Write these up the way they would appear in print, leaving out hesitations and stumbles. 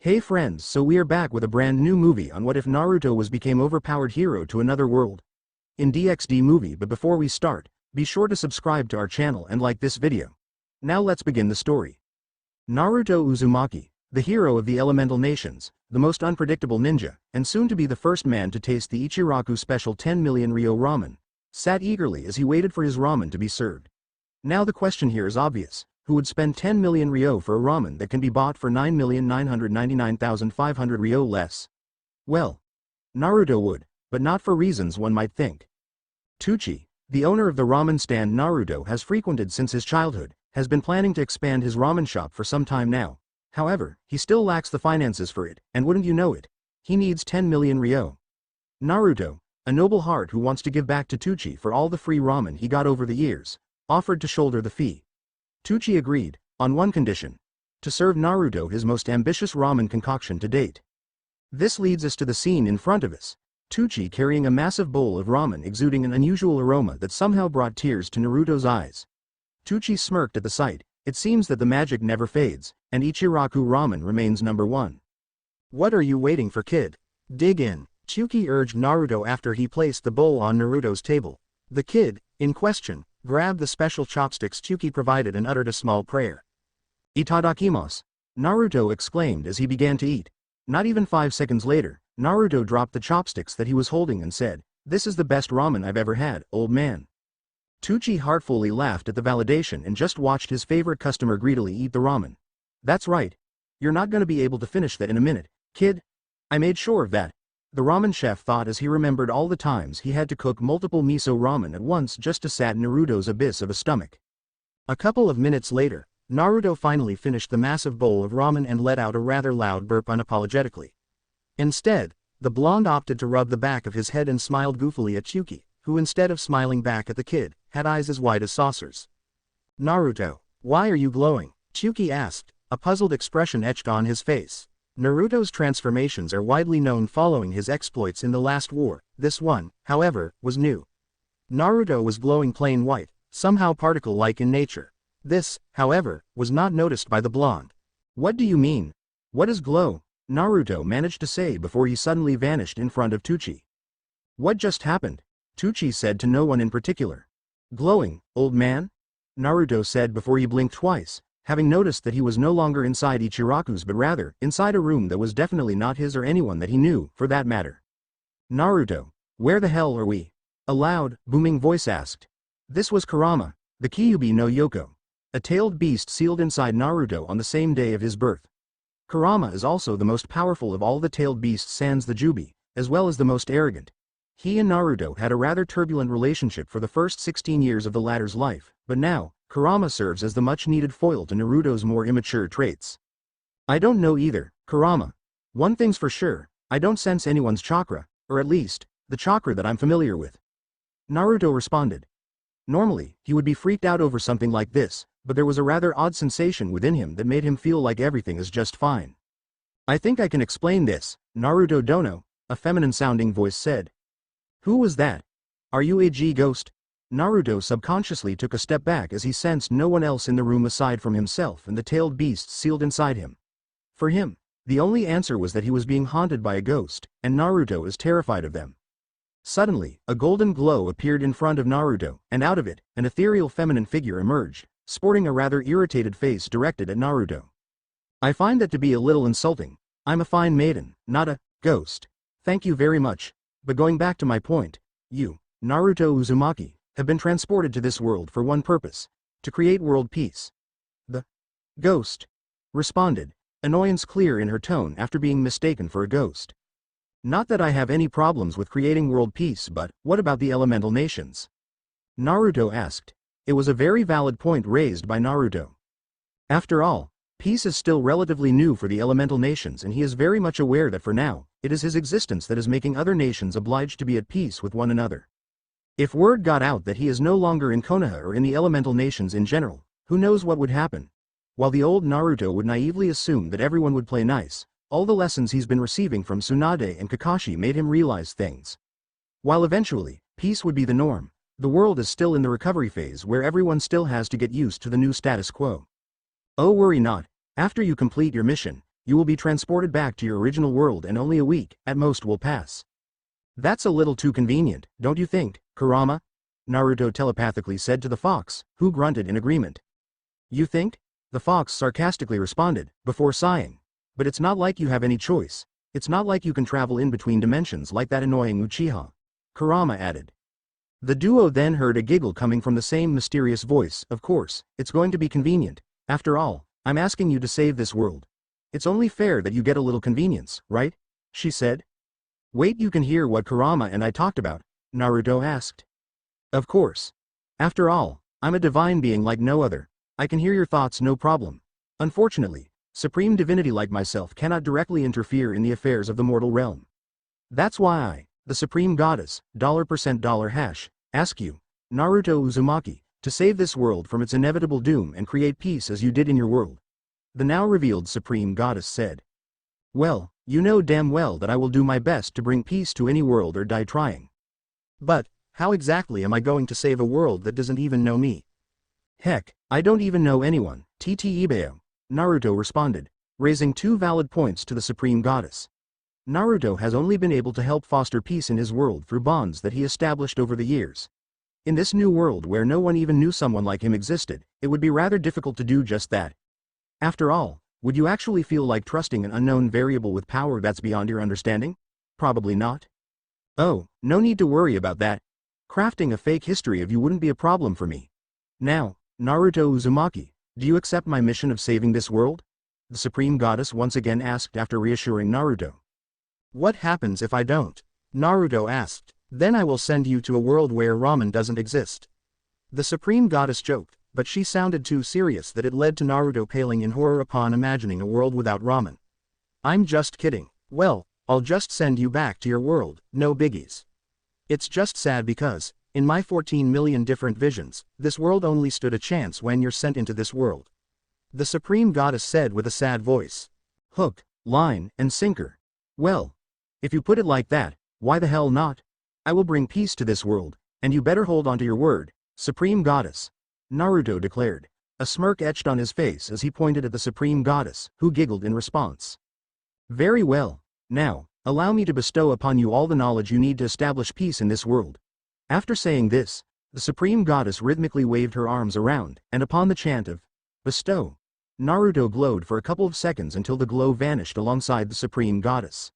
Hey friends, so we are back with a brand new movie on what if Naruto became overpowered hero to another world in DxD movie. But before we start, be sure to subscribe to our channel and like this video. Now let's begin the story. Naruto Uzumaki, the hero of the elemental nations, the most unpredictable ninja, and soon to be the first man to taste the Ichiraku special 10 million Ryo ramen, sat eagerly as he waited for his ramen to be served. Now the question here is obvious. Who would spend 10 million Ryo for a ramen that can be bought for 9,999,500 Ryo less? Well, Naruto would, but not for reasons one might think. Tucci, the owner of the ramen stand Naruto has frequented since his childhood, has been planning to expand his ramen shop for some time now. However, he still lacks the finances for it, and wouldn't you know it, he needs 10 million Ryo. Naruto, a noble heart who wants to give back to Tucci for all the free ramen he got over the years, offered to shoulder the fee. Tucci agreed, on one condition: to serve Naruto his most ambitious ramen concoction to date. This leads us to the scene in front of us, Tucci carrying a massive bowl of ramen exuding an unusual aroma that somehow brought tears to Naruto's eyes. Tucci smirked at the sight. It seems that the magic never fades, and Ichiraku ramen remains number one. What are you waiting for, kid? Dig in, Chuki urged Naruto after he placed the bowl on Naruto's table. The kid, in question, grabbed the special chopsticks Chuki provided and uttered a small prayer. "Itadakimasu," Naruto exclaimed as he began to eat. Not even 5 seconds later, Naruto dropped the chopsticks that he was holding and said, "This is the best ramen I've ever had, old man." Tucci heartfully laughed at the validation and just watched his favorite customer greedily eat the ramen. "That's right. You're not gonna be able to finish that in a minute, kid. I made sure of that," the ramen chef thought as he remembered all the times he had to cook multiple miso ramen at once just to sat Naruto's abyss of a stomach. A couple of minutes later, Naruto finally finished the massive bowl of ramen and let out a rather loud burp unapologetically. Instead, the blonde opted to rub the back of his head and smiled goofily at Chuki, who instead of smiling back at the kid, had eyes as wide as saucers. "Naruto, why are you glowing?" Chuki asked, a puzzled expression etched on his face. Naruto's transformations are widely known following his exploits in the last war. This one, however, was new. Naruto was glowing plain white, somehow particle-like in nature. This, however, was not noticed by the blonde. "What do you mean? What is glow?" Naruto managed to say before he suddenly vanished in front of Tucci. "What just happened?" Tucci said to no one in particular. "Glowing, old man?" Naruto said before he blinked twice, having noticed that he was no longer inside Ichiraku's but rather inside a room that was definitely not his or anyone that he knew, for that matter. "Naruto, where the hell are we?" a loud, booming voice asked. This was Kurama, the Kyuubi no Yoko, a tailed beast sealed inside Naruto on the same day of his birth. Kurama is also the most powerful of all the tailed beasts sans the Jubi, as well as the most arrogant. He and Naruto had a rather turbulent relationship for the first 16 years of the latter's life, but now, Kurama serves as the much-needed foil to Naruto's more immature traits. "I don't know either, Kurama. One thing's for sure, I don't sense anyone's chakra, or at least, the chakra that I'm familiar with," Naruto responded. Normally, he would be freaked out over something like this, but there was a rather odd sensation within him that made him feel like everything is just fine. "I think I can explain this, Naruto Dono," a feminine-sounding voice said. "Who was that? Are you a G-ghost?" Naruto subconsciously took a step back as he sensed no one else in the room aside from himself and the tailed beasts sealed inside him. For him, the only answer was that he was being haunted by a ghost, and Naruto is terrified of them. Suddenly, a golden glow appeared in front of Naruto, and out of it, an ethereal feminine figure emerged, sporting a rather irritated face directed at Naruto. "I find that to be a little insulting. I'm a fine maiden, not a ghost. Thank you very much. But going back to my point, you, Naruto Uzumaki, have been transported to this world for one purpose: to create world peace." The ghost responded, annoyance clear in her tone after being mistaken for a ghost. "Not that I have any problems with creating world peace, but what about the elemental nations?" Naruto asked. It was a very valid point raised by Naruto. After all, peace is still relatively new for the elemental nations, and he is very much aware that for now, it is his existence that is making other nations obliged to be at peace with one another. If word got out that he is no longer in Konoha or in the elemental nations in general, who knows what would happen? While the old Naruto would naively assume that everyone would play nice, all the lessons he's been receiving from Tsunade and Kakashi made him realize things. While eventually, peace would be the norm, the world is still in the recovery phase where everyone still has to get used to the new status quo. Oh, worry not, after you complete your mission, you will be transported back to your original world and only a week, at most, will pass. That's a little too convenient, don't you think, Kurama? Naruto telepathically said to the fox, who grunted in agreement. You think? The fox sarcastically responded, before sighing. But it's not like you have any choice. It's not like you can travel in between dimensions like that annoying Uchiha. Kurama added. The duo then heard a giggle coming from the same mysterious voice. Of course, it's going to be convenient. After all, I'm asking you to save this world. It's only fair that you get a little convenience, right? She said. Wait, you can hear what Kurama and I talked about? Naruto asked. Of course. After all, I'm a divine being like no other. I can hear your thoughts no problem. Unfortunately, supreme divinity like myself cannot directly interfere in the affairs of the mortal realm. That's why I, the supreme goddess, $% ask you, Naruto Uzumaki, to save this world from its inevitable doom and create peace as you did in your world. The now revealed supreme goddess said. Well, you know damn well that I will do my best to bring peace to any world or die trying. But, how exactly am I going to save a world that doesn't even know me? Heck, I don't even know anyone, TT Ibeo, Naruto responded, raising two valid points to the supreme goddess. Naruto has only been able to help foster peace in his world through bonds that he established over the years. In this new world where no one even knew someone like him existed, it would be rather difficult to do just that. After all, would you actually feel like trusting an unknown variable with power that's beyond your understanding? Probably not. Oh, no need to worry about that. Crafting a fake history of you wouldn't be a problem for me. Now, Naruto Uzumaki, do you accept my mission of saving this world? The supreme goddess once again asked after reassuring Naruto. What happens if I don't? Naruto asked. Then I will send you to a world where ramen doesn't exist. The supreme goddess joked, but she sounded too serious that it led to Naruto paling in horror upon imagining a world without ramen. I'm just kidding. Well, I'll just send you back to your world, no biggies. It's just sad because, in my 14 million different visions, this world only stood a chance when you're sent into this world. The supreme goddess said with a sad voice. Hook, line, and sinker. Well, if you put it like that, why the hell not? I will bring peace to this world, and you better hold on to your word, supreme goddess. Naruto declared. A smirk etched on his face as he pointed at the supreme goddess, who giggled in response. Very well. Now, allow me to bestow upon you all the knowledge you need to establish peace in this world. After saying this, the supreme goddess rhythmically waved her arms around, and upon the chant of bestow, Naruto glowed for a couple of seconds until the glow vanished alongside the supreme goddess.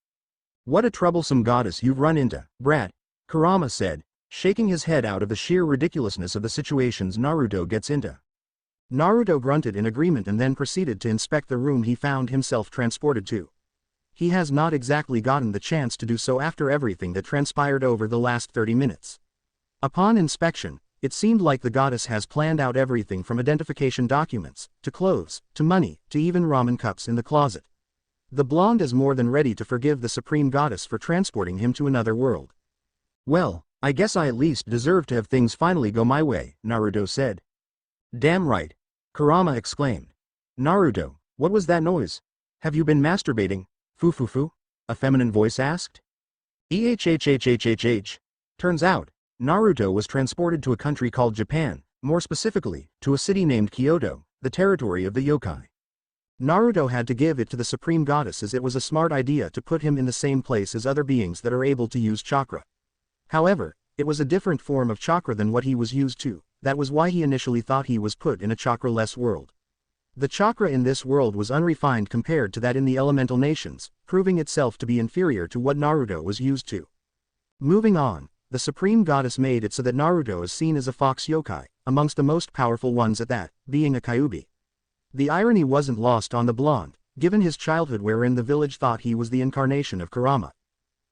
What a troublesome goddess you've run into, brat, Kurama said, shaking his head out of the sheer ridiculousness of the situations Naruto gets into. Naruto grunted in agreement and then proceeded to inspect the room he found himself transported to. He has not exactly gotten the chance to do so after everything that transpired over the last 30 minutes. Upon inspection, it seemed like the goddess has planned out everything from identification documents, to clothes, to money, to even ramen cups in the closet. The blonde is more than ready to forgive the supreme goddess for transporting him to another world. Well, I guess I at least deserve to have things finally go my way, Naruto said. Damn right, Kurama exclaimed. Naruto, what was that noise? Have you been masturbating? Fu, a feminine voice asked. EHHHHHH. Turns out, Naruto was transported to a country called Japan, more specifically, to a city named Kyoto, the territory of the yokai. Naruto had to give it to the supreme goddess as it was a smart idea to put him in the same place as other beings that are able to use chakra. However, it was a different form of chakra than what he was used to. That was why he initially thought he was put in a chakra-less world. The chakra in this world was unrefined compared to that in the elemental nations, proving itself to be inferior to what Naruto was used to. Moving on, the supreme goddess made it so that Naruto is seen as a fox yokai, amongst the most powerful ones at that, being a kyuubi. The irony wasn't lost on the blonde, given his childhood wherein the village thought he was the incarnation of Kurama.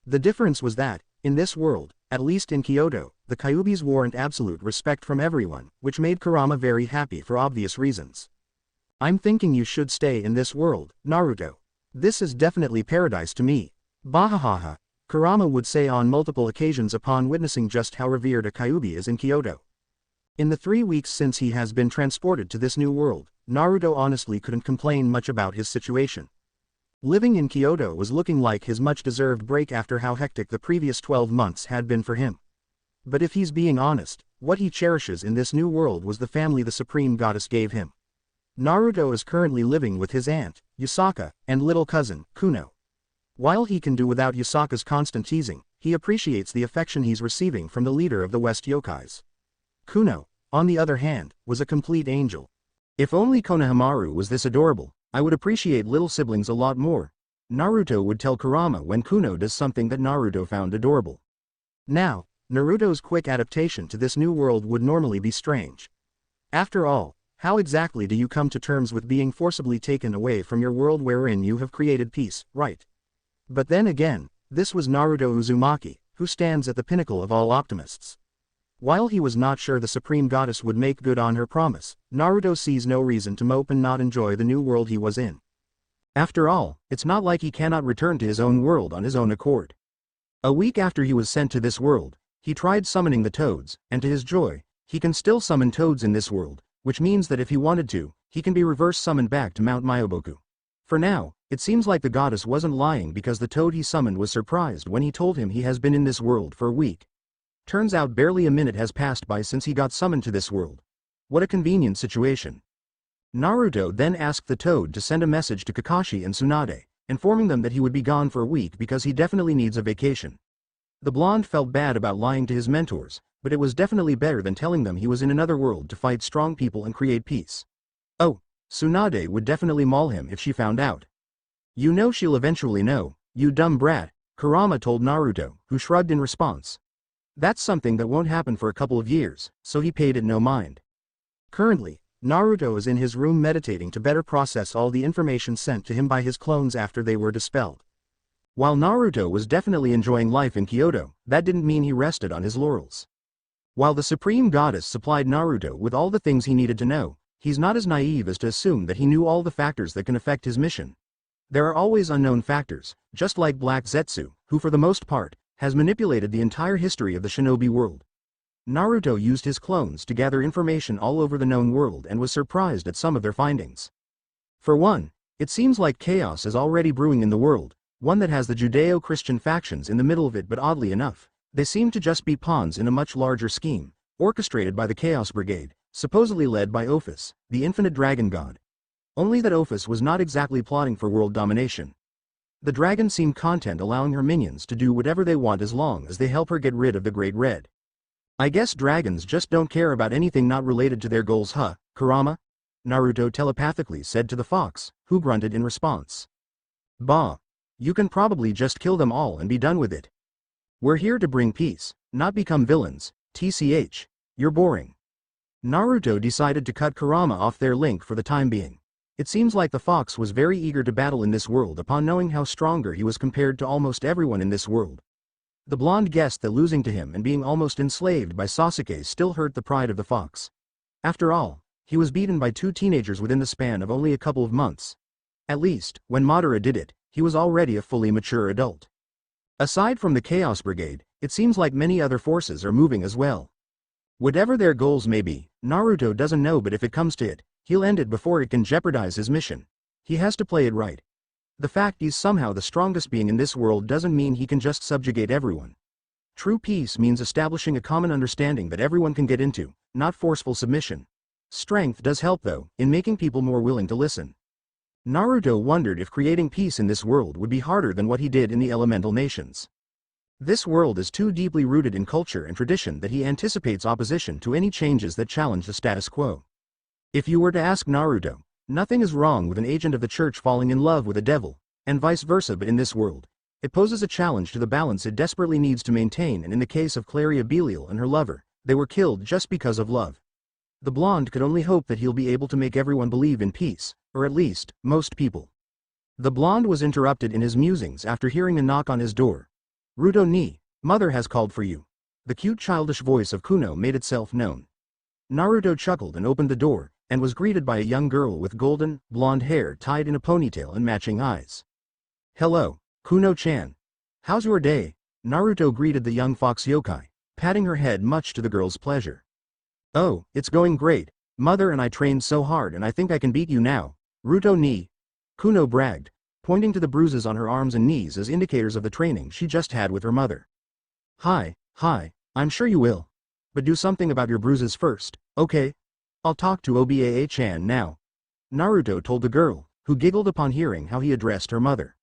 The difference was that, in this world, at least in Kyoto, the kyuubis warrant absolute respect from everyone, which made Kurama very happy for obvious reasons. I'm thinking you should stay in this world, Naruto. This is definitely paradise to me. Bahahaha, Kurama would say on multiple occasions upon witnessing just how revered a kyuubi is in Kyoto. In the 3 weeks since he has been transported to this new world, Naruto honestly couldn't complain much about his situation. Living in Kyoto was looking like his much-deserved break after how hectic the previous 12 months had been for him. But if he's being honest, what he cherishes in this new world was the family the supreme goddess gave him. Naruto is currently living with his aunt, Yusaka, and little cousin, Kuno. While he can do without Yusaka's constant teasing, he appreciates the affection he's receiving from the leader of the West Yokais. Kuno, on the other hand, was a complete angel. If only Konohamaru was this adorable, I would appreciate little siblings a lot more. Naruto would tell Kurama when Kuno does something that Naruto found adorable. Now, Naruto's quick adaptation to this new world would normally be strange. After all, how exactly do you come to terms with being forcibly taken away from your world wherein you have created peace, right? But then again, this was Naruto Uzumaki, who stands at the pinnacle of all optimists. While he was not sure the Supreme Goddess would make good on her promise, Naruto sees no reason to mope and not enjoy the new world he was in. After all, it's not like he cannot return to his own world on his own accord. A week after he was sent to this world, he tried summoning the toads, and to his joy, he can still summon toads in this world, which means that if he wanted to, he can be reverse summoned back to Mount Myoboku. For now, it seems like the goddess wasn't lying because the toad he summoned was surprised when he told him he has been in this world for a week. Turns out barely a minute has passed by since he got summoned to this world. What a convenient situation. Naruto then asked the toad to send a message to Kakashi and Tsunade, informing them that he would be gone for a week because he definitely needs a vacation. The blonde felt bad about lying to his mentors, but it was definitely better than telling them he was in another world to fight strong people and create peace. Oh, Tsunade would definitely maul him if she found out. You know she'll eventually know, you dumb brat, Kurama told Naruto, who shrugged in response. That's something that won't happen for a couple of years, so he paid it no mind. Currently, Naruto is in his room meditating to better process all the information sent to him by his clones after they were dispelled. While Naruto was definitely enjoying life in Kyoto, that didn't mean he rested on his laurels. While the Supreme Goddess supplied Naruto with all the things he needed to know, he's not as naive as to assume that he knew all the factors that can affect his mission. There are always unknown factors, just like Black Zetsu, who for the most part, has manipulated the entire history of the shinobi world. Naruto used his clones to gather information all over the known world and was surprised at some of their findings. For one, it seems like chaos is already brewing in the world, one that has the Judeo-Christian factions in the middle of it, but oddly enough, they seem to just be pawns in a much larger scheme, orchestrated by the Chaos Brigade, supposedly led by Ophis, the infinite dragon god. Only that Ophis was not exactly plotting for world domination. The dragon seemed content allowing her minions to do whatever they want as long as they help her get rid of the Great Red. I guess dragons just don't care about anything not related to their goals, huh, Kurama? Naruto telepathically said to the fox, who grunted in response. Bah. You can probably just kill them all and be done with it. We're here to bring peace, not become villains, TCH, you're boring. Naruto decided to cut Kurama off their link for the time being. It seems like the fox was very eager to battle in this world upon knowing how stronger he was compared to almost everyone in this world. The blonde guessed that losing to him and being almost enslaved by Sasuke still hurt the pride of the fox. After all, he was beaten by two teenagers within the span of only a couple of months. At least, when Madara did it, he was already a fully mature adult. Aside from the Chaos Brigade, it seems like many other forces are moving as well. Whatever their goals may be, Naruto doesn't know, but if it comes to it, he'll end it before it can jeopardize his mission. He has to play it right. The fact he's somehow the strongest being in this world doesn't mean he can just subjugate everyone. True peace means establishing a common understanding that everyone can get into, not forceful submission. Strength does help though, in making people more willing to listen. Naruto wondered if creating peace in this world would be harder than what he did in the elemental nations. This world is too deeply rooted in culture and tradition that he anticipates opposition to any changes that challenge the status quo. If you were to ask Naruto, nothing is wrong with an agent of the church falling in love with a devil, and vice versa, but in this world, it poses a challenge to the balance it desperately needs to maintain, and in the case of Claria Belial and her lover, they were killed just because of love. The blonde could only hope that he'll be able to make everyone believe in peace, or at least, most people. The blonde was interrupted in his musings after hearing a knock on his door. Ruto ni, mother has called for you. The cute childish voice of Kuno made itself known. Naruto chuckled and opened the door, and was greeted by a young girl with golden, blonde hair tied in a ponytail and matching eyes. Hello, Kuno-chan. How's your day? Naruto greeted the young fox yokai, patting her head much to the girl's pleasure. Oh, it's going great. Mother and I trained so hard and I think I can beat you now. Ruto ni. Kuno bragged, pointing to the bruises on her arms and knees as indicators of the training she just had with her mother. Hi, I'm sure you will. But do something about your bruises first, okay? I'll talk to Obaa-chan now. Naruto told the girl, who giggled upon hearing how he addressed her mother.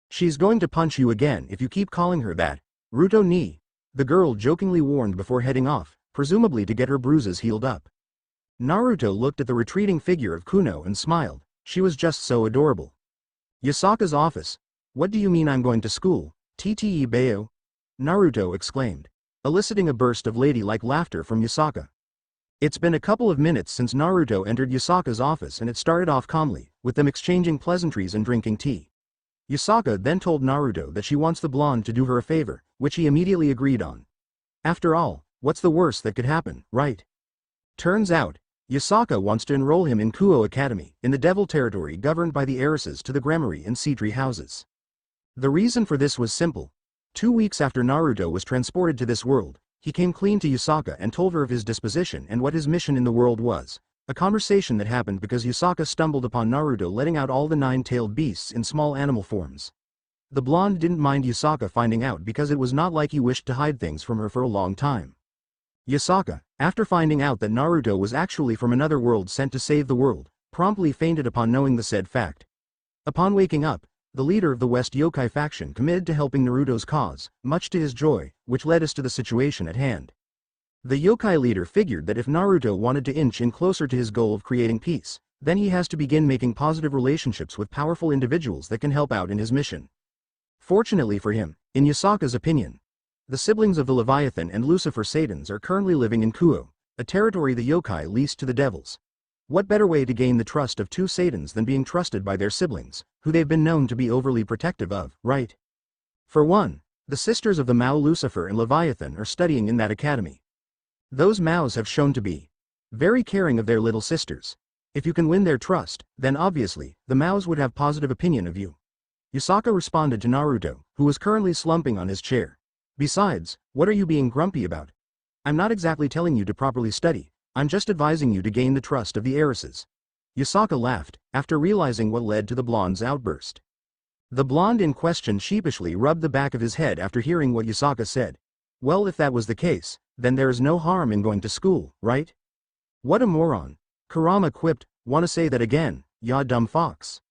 She's going to punch you again if you keep calling her that. Ruto ni, the girl jokingly warned before heading off, presumably to get her bruises healed up. Naruto looked at the retreating figure of Kuno and smiled. She was just so adorable. Yasaka's office. What do you mean I'm going to school, Tte Bayo? Naruto exclaimed, eliciting a burst of ladylike laughter from Yasaka. It's been a couple of minutes since Naruto entered Yasaka's office and it started off calmly, with them exchanging pleasantries and drinking tea. Yasaka then told Naruto that she wants the blonde to do her a favor, which he immediately agreed on. After all, what's the worst that could happen, right? Turns out, Yasaka wants to enroll him in Kuo Academy, in the Devil Territory governed by the heiresses to the Gremory and Seatree houses. The reason for this was simple. 2 weeks after Naruto was transported to this world, he came clean to Yasaka and told her of his disposition and what his mission in the world was. A conversation that happened because Yasaka stumbled upon Naruto letting out all the 9-tailed beasts in small animal forms. The blonde didn't mind Yasaka finding out because it was not like he wished to hide things from her for a long time. Yasaka, after finding out that Naruto was actually from another world sent to save the world, promptly fainted upon knowing the said fact. Upon waking up, the leader of the West Yokai faction committed to helping Naruto's cause, much to his joy, which led us to the situation at hand. The yokai leader figured that if Naruto wanted to inch in closer to his goal of creating peace, then he has to begin making positive relationships with powerful individuals that can help out in his mission. Fortunately for him, in Yasaka's opinion, the siblings of the Leviathan and Lucifer Satans are currently living in Kuo, a territory the yokai leased to the devils. What better way to gain the trust of two Satans than being trusted by their siblings, who they've been known to be overly protective of, right? For one, the sisters of the Mao Lucifer and Leviathan are studying in that academy. Those Maos have shown to be very caring of their little sisters. If you can win their trust, then obviously, the Maos would have positive opinion of you. Yasaka responded to Naruto, who was currently slumping on his chair. Besides, what are you being grumpy about? I'm not exactly telling you to properly study, I'm just advising you to gain the trust of the heiresses. Yasaka laughed, after realizing what led to the blonde's outburst. The blonde in question sheepishly rubbed the back of his head after hearing what Yasaka said. Well, if that was the case, then there is no harm in going to school, right? What a moron. Kurama quipped, wanna say that again, ya dumb fox.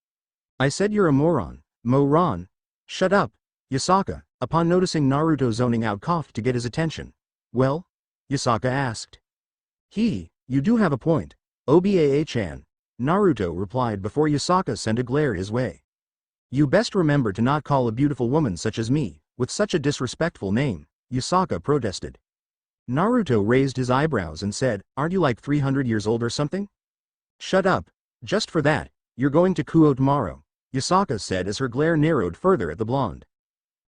I said you're a moron, moron. Shut up. Yasaka, upon noticing Naruto zoning out, coughed to get his attention. Well? Yasaka asked. You do have a point, Obaa-chan. Naruto replied before Yasaka sent a glare his way. You best remember to not call a beautiful woman such as me, with such a disrespectful name, Yasaka protested. Naruto raised his eyebrows and said, aren't you like 300 years old or something? Shut up. Just for that, you're going to Kuo tomorrow, Yasaka said as her glare narrowed further at the blonde.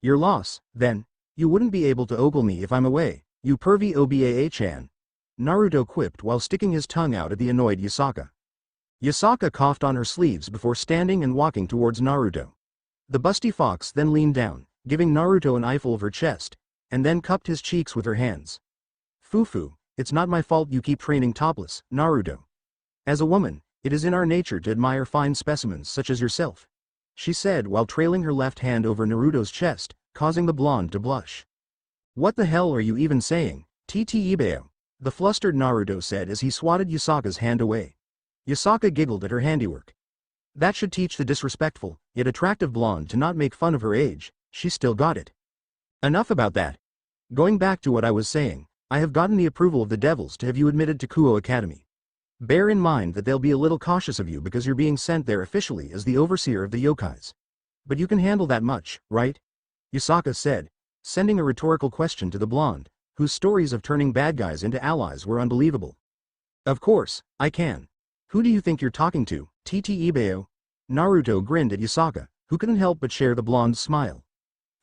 Your loss, then. You wouldn't be able to ogle me if I'm away, you pervy Obaa-chan. Naruto quipped while sticking his tongue out at the annoyed Yasaka. Yasaka coughed on her sleeves before standing and walking towards Naruto. The busty fox then leaned down, giving Naruto an eyeful of her chest, and then cupped his cheeks with her hands. Fufu, it's not my fault you keep training topless, Naruto. As a woman, it is in our nature to admire fine specimens such as yourself, she said while trailing her left hand over Naruto's chest, causing the blonde to blush. What the hell are you even saying, Tte Bayo? The flustered Naruto said as he swatted Yasaka's hand away. Yasaka giggled at her handiwork. That should teach the disrespectful, yet attractive blonde to not make fun of her age, she still got it. Enough about that. Going back to what I was saying, I have gotten the approval of the devils to have you admitted to Kuo Academy. Bear in mind that they'll be a little cautious of you because you're being sent there officially as the overseer of the yokais. But you can handle that much, right? Yasaka said, sending a rhetorical question to the blonde, whose stories of turning bad guys into allies were unbelievable. Of course, I can. Who do you think you're talking to, Tte Bayo? Naruto grinned at Yasaka, who couldn't help but share the blonde's smile.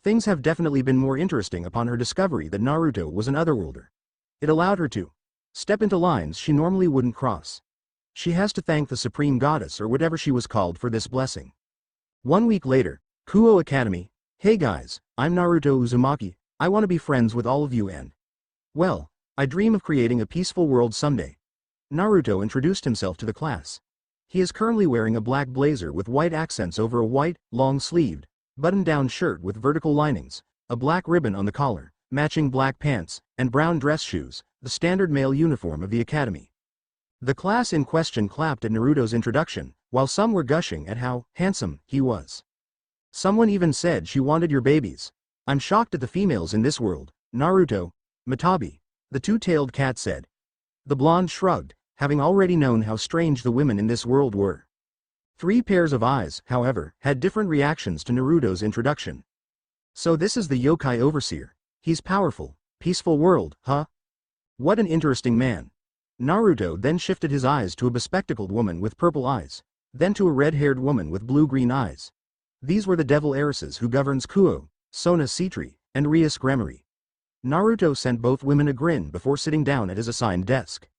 Things have definitely been more interesting upon her discovery that Naruto was an otherworlder. It allowed her to step into lines she normally wouldn't cross. She has to thank the Supreme Goddess or whatever she was called for this blessing. 1 week later, Kuo Academy. Hey guys, I'm Naruto Uzumaki, I want to be friends with all of you and well, I dream of creating a peaceful world someday. Naruto introduced himself to the class. He is currently wearing a black blazer with white accents over a white, long-sleeved, button-down shirt with vertical linings, a black ribbon on the collar, matching black pants, and brown dress shoes, the standard male uniform of the academy. The class in question clapped at Naruto's introduction, while some were gushing at how handsome he was. Someone even said she wanted your babies. I'm shocked at the females in this world, Naruto. Matabi, the two-tailed cat said. The blonde shrugged, having already known how strange the women in this world were. Three pairs of eyes, however, had different reactions to Naruto's introduction. So this is the yokai overseer. He's powerful, peaceful world, huh? What an interesting man. Naruto then shifted his eyes to a bespectacled woman with purple eyes, then to a red-haired woman with blue-green eyes. These were the devil heiresses who governs Kuo, Sona Citri, and Rias Gremory. Naruto sent both women a grin before sitting down at his assigned desk.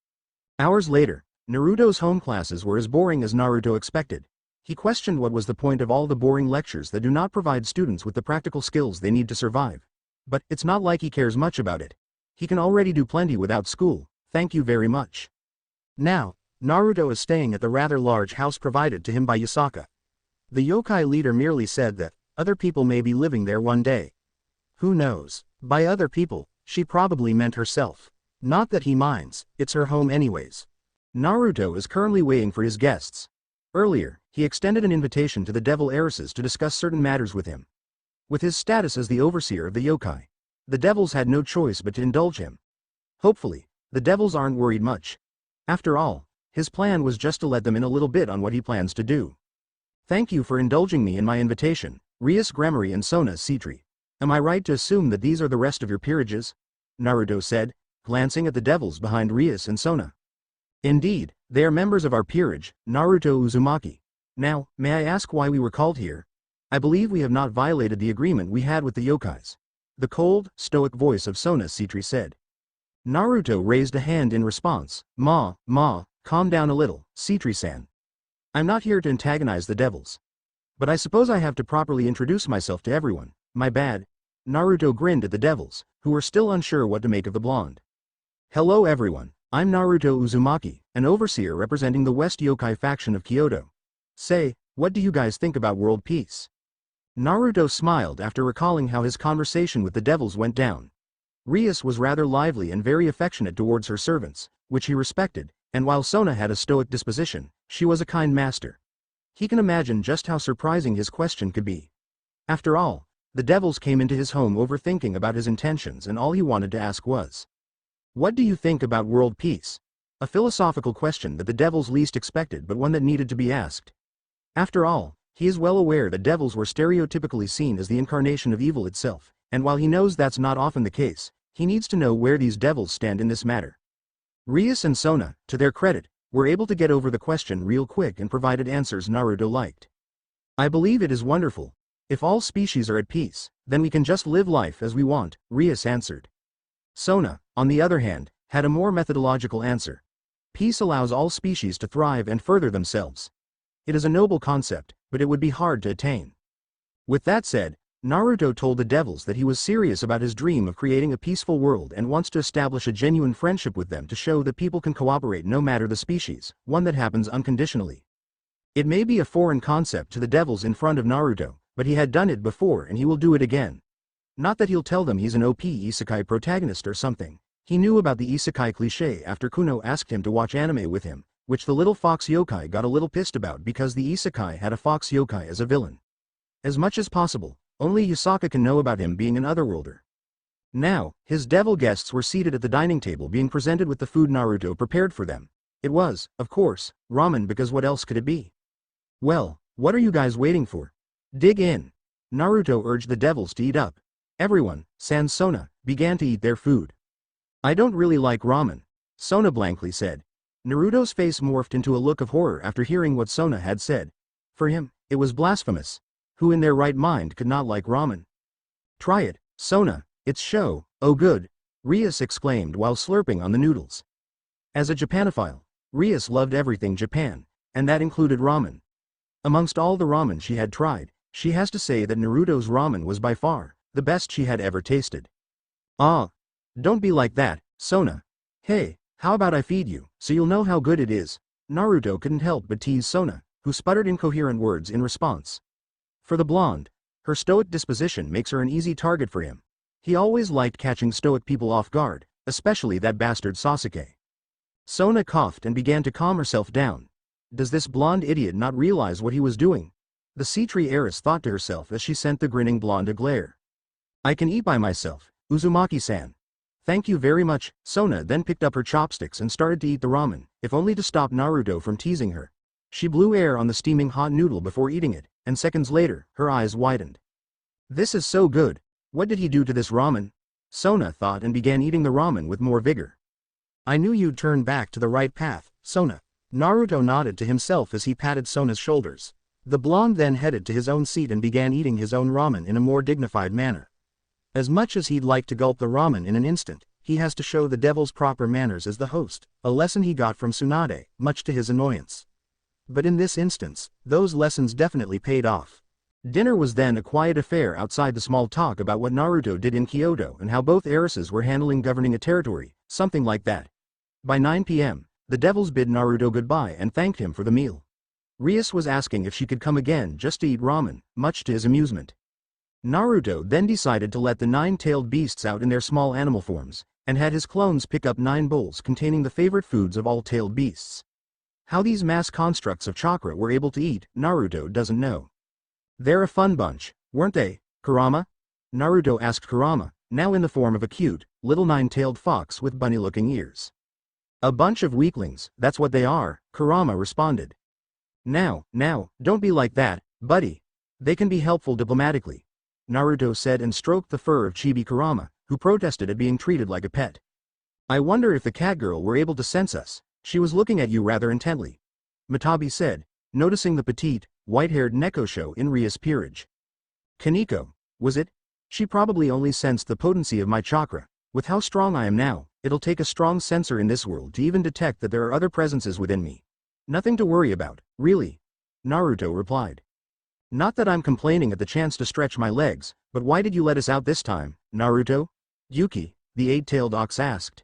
Hours later, Naruto's home classes were as boring as Naruto expected. He questioned what was the point of all the boring lectures that do not provide students with the practical skills they need to survive. But it's not like he cares much about it. He can already do plenty without school, thank you very much. Now, Naruto is staying at the rather large house provided to him by Yasaka. The yokai leader merely said that other people may be living there one day. Who knows? By other people, she probably meant herself. Not that he minds, it's her home anyways. Naruto is currently waiting for his guests. Earlier, he extended an invitation to the devil heiresses to discuss certain matters with him. With his status as the overseer of the yokai, the devils had no choice but to indulge him. Hopefully, the devils aren't worried much. After all, his plan was just to let them in a little bit on what he plans to do. Thank you for indulging me in my invitation, Rias Gremory and Sona Citri. Am I right to assume that these are the rest of your peerages? Naruto said, glancing at the devils behind Rias and Sona. Indeed, they are members of our peerage, Naruto Uzumaki. Now, may I ask why we were called here? I believe we have not violated the agreement we had with the yokais. The cold, stoic voice of Sona Citri said. Naruto raised a hand in response. Ma, calm down a little, Citri-san. I'm not here to antagonize the devils. But I suppose I have to properly introduce myself to everyone. My bad. Naruto grinned at the devils, who were still unsure what to make of the blonde. Hello everyone, I'm Naruto Uzumaki, an overseer representing the West Yokai faction of Kyoto. Say, what do you guys think about world peace? Naruto smiled after recalling how his conversation with the devils went down. Rias was rather lively and very affectionate towards her servants, which he respected, and while Sona had a stoic disposition, she was a kind master. He can imagine just how surprising his question could be. After all, the devils came into his home overthinking about his intentions and all he wanted to ask was, what do you think about world peace? A philosophical question that the devils least expected but one that needed to be asked. After all, he is well aware that devils were stereotypically seen as the incarnation of evil itself, and while he knows that's not often the case, he needs to know where these devils stand in this matter. Rias and Sona, to their credit, were able to get over the question real quick and provided answers Naruto liked. I believe it is wonderful. If all species are at peace, then we can just live life as we want, Rias answered. Sona, on the other hand, had a more methodological answer. Peace allows all species to thrive and further themselves. It is a noble concept, but it would be hard to attain. With that said, Naruto told the devils that he was serious about his dream of creating a peaceful world and wants to establish a genuine friendship with them to show that people can cooperate no matter the species, one that happens unconditionally. It may be a foreign concept to the devils in front of Naruto, but he had done it before and he will do it again. Not that he'll tell them he's an OP isekai protagonist or something. He knew about the isekai cliché after Kuno asked him to watch anime with him, which the little fox yokai got a little pissed about because the isekai had a fox yokai as a villain. As much as possible, only Yasaka can know about him being an otherworlder. Now, his devil guests were seated at the dining table being presented with the food Naruto prepared for them. It was, of course, ramen because what else could it be? Well, what are you guys waiting for? Dig in. Naruto urged the devils to eat up. Everyone, sans Sona, began to eat their food. I don't really like ramen, Sona blankly said. Naruto's face morphed into a look of horror after hearing what Sona had said. For him, it was blasphemous. Who in their right mind could not like ramen? Try it, Sona, it's show, oh good, Rias exclaimed while slurping on the noodles. As a Japanophile, Rias loved everything Japan, and that included ramen. Amongst all the ramen she had tried, she has to say that Naruto's ramen was by far the best she had ever tasted. Ah, don't be like that, Sona. Hey, how about I feed you, so you'll know how good it is? Naruto couldn't help but tease Sona, who sputtered incoherent words in response. For the blonde, her stoic disposition makes her an easy target for him. He always liked catching stoic people off guard, especially that bastard Sasuke. Sona coughed and began to calm herself down. Does this blonde idiot not realize what he was doing? The sea tree heiress thought to herself as she sent the grinning blonde a glare. I can eat by myself, Uzumaki-san. Thank you very much. Sona then picked up her chopsticks and started to eat the ramen, if only to stop Naruto from teasing her. She blew air on the steaming hot noodle before eating it, and seconds later, her eyes widened. This is so good. What did he do to this ramen? Sona thought and began eating the ramen with more vigor. I knew you'd turn back to the right path, Sona. Naruto nodded to himself as he patted Sona's shoulders. The blonde then headed to his own seat and began eating his own ramen in a more dignified manner. As much as he'd like to gulp the ramen in an instant, he has to show the devil's proper manners as the host, a lesson he got from Tsunade, much to his annoyance. But in this instance, those lessons definitely paid off. Dinner was then a quiet affair outside the small talk about what Naruto did in Kyoto and how both heiresses were handling governing a territory, something like that. By 9 p.m., the devils bid Naruto goodbye and thanked him for the meal. Rias was asking if she could come again just to eat ramen, much to his amusement. Naruto then decided to let the 9-tailed beasts out in their small animal forms, and had his clones pick up 9 bowls containing the favorite foods of all tailed beasts. How these mass constructs of chakra were able to eat, Naruto doesn't know. They're a fun bunch, weren't they, Kurama? Naruto asked Kurama, now in the form of a cute, little 9-tailed fox with bunny-looking ears. A bunch of weaklings, that's what they are, Kurama responded. Now, don't be like that, buddy. They can be helpful diplomatically, Naruto said and stroked the fur of Chibi Kurama, who protested at being treated like a pet. I wonder if the cat girl were able to sense us. She was looking at you rather intently, Matabi said, noticing the petite, white-haired Nekosho in Ria's peerage. Kaneko, was it? She probably only sensed the potency of my chakra. With how strong I am now, it'll take a strong sensor in this world to even detect that there are other presences within me. Nothing to worry about, really, Naruto replied. Not that I'm complaining at the chance to stretch my legs, but why did you let us out this time, Naruto? Yuki, the 8-tailed ox asked.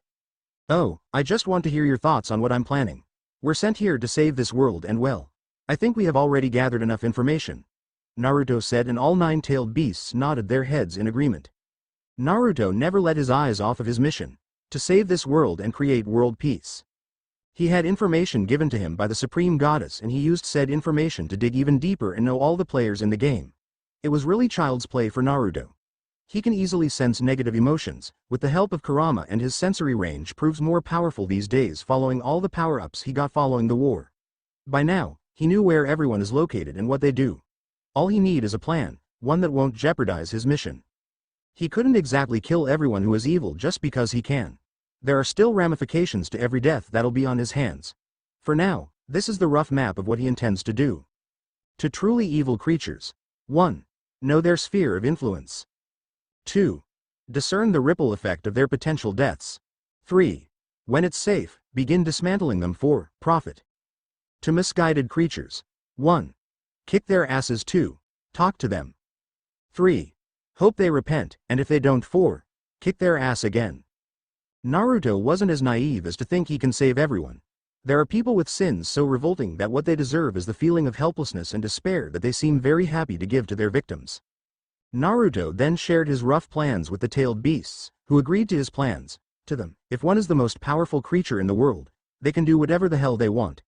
Oh, I just want to hear your thoughts on what I'm planning. We're sent here to save this world and well, I think we have already gathered enough information, Naruto said and all 9-tailed beasts nodded their heads in agreement. Naruto never let his eyes off of his mission, to save this world and create world peace. He had information given to him by the Supreme Goddess and he used said information to dig even deeper and know all the players in the game. It was really child's play for Naruto. He can easily sense negative emotions, with the help of Kurama and his sensory range proves more powerful these days following all the power-ups he got following the war. By now, he knew where everyone is located and what they do. All he need is a plan, one that won't jeopardize his mission. He couldn't exactly kill everyone who is evil just because he can. There are still ramifications to every death that'll be on his hands. For now, this is the rough map of what he intends to do. To truly evil creatures. 1. Know their sphere of influence. 2. Discern the ripple effect of their potential deaths. 3. When it's safe, begin dismantling them for profit. To misguided creatures. 1. Kick their asses. 2. Talk to them. 3. Hope they repent, and if they don't 4. Kick their ass again. Naruto wasn't as naive as to think he can save everyone. There are people with sins so revolting that what they deserve is the feeling of helplessness and despair that they seem very happy to give to their victims. Naruto then shared his rough plans with the tailed beasts, who agreed to his plans. To them, if one is the most powerful creature in the world, they can do whatever the hell they want.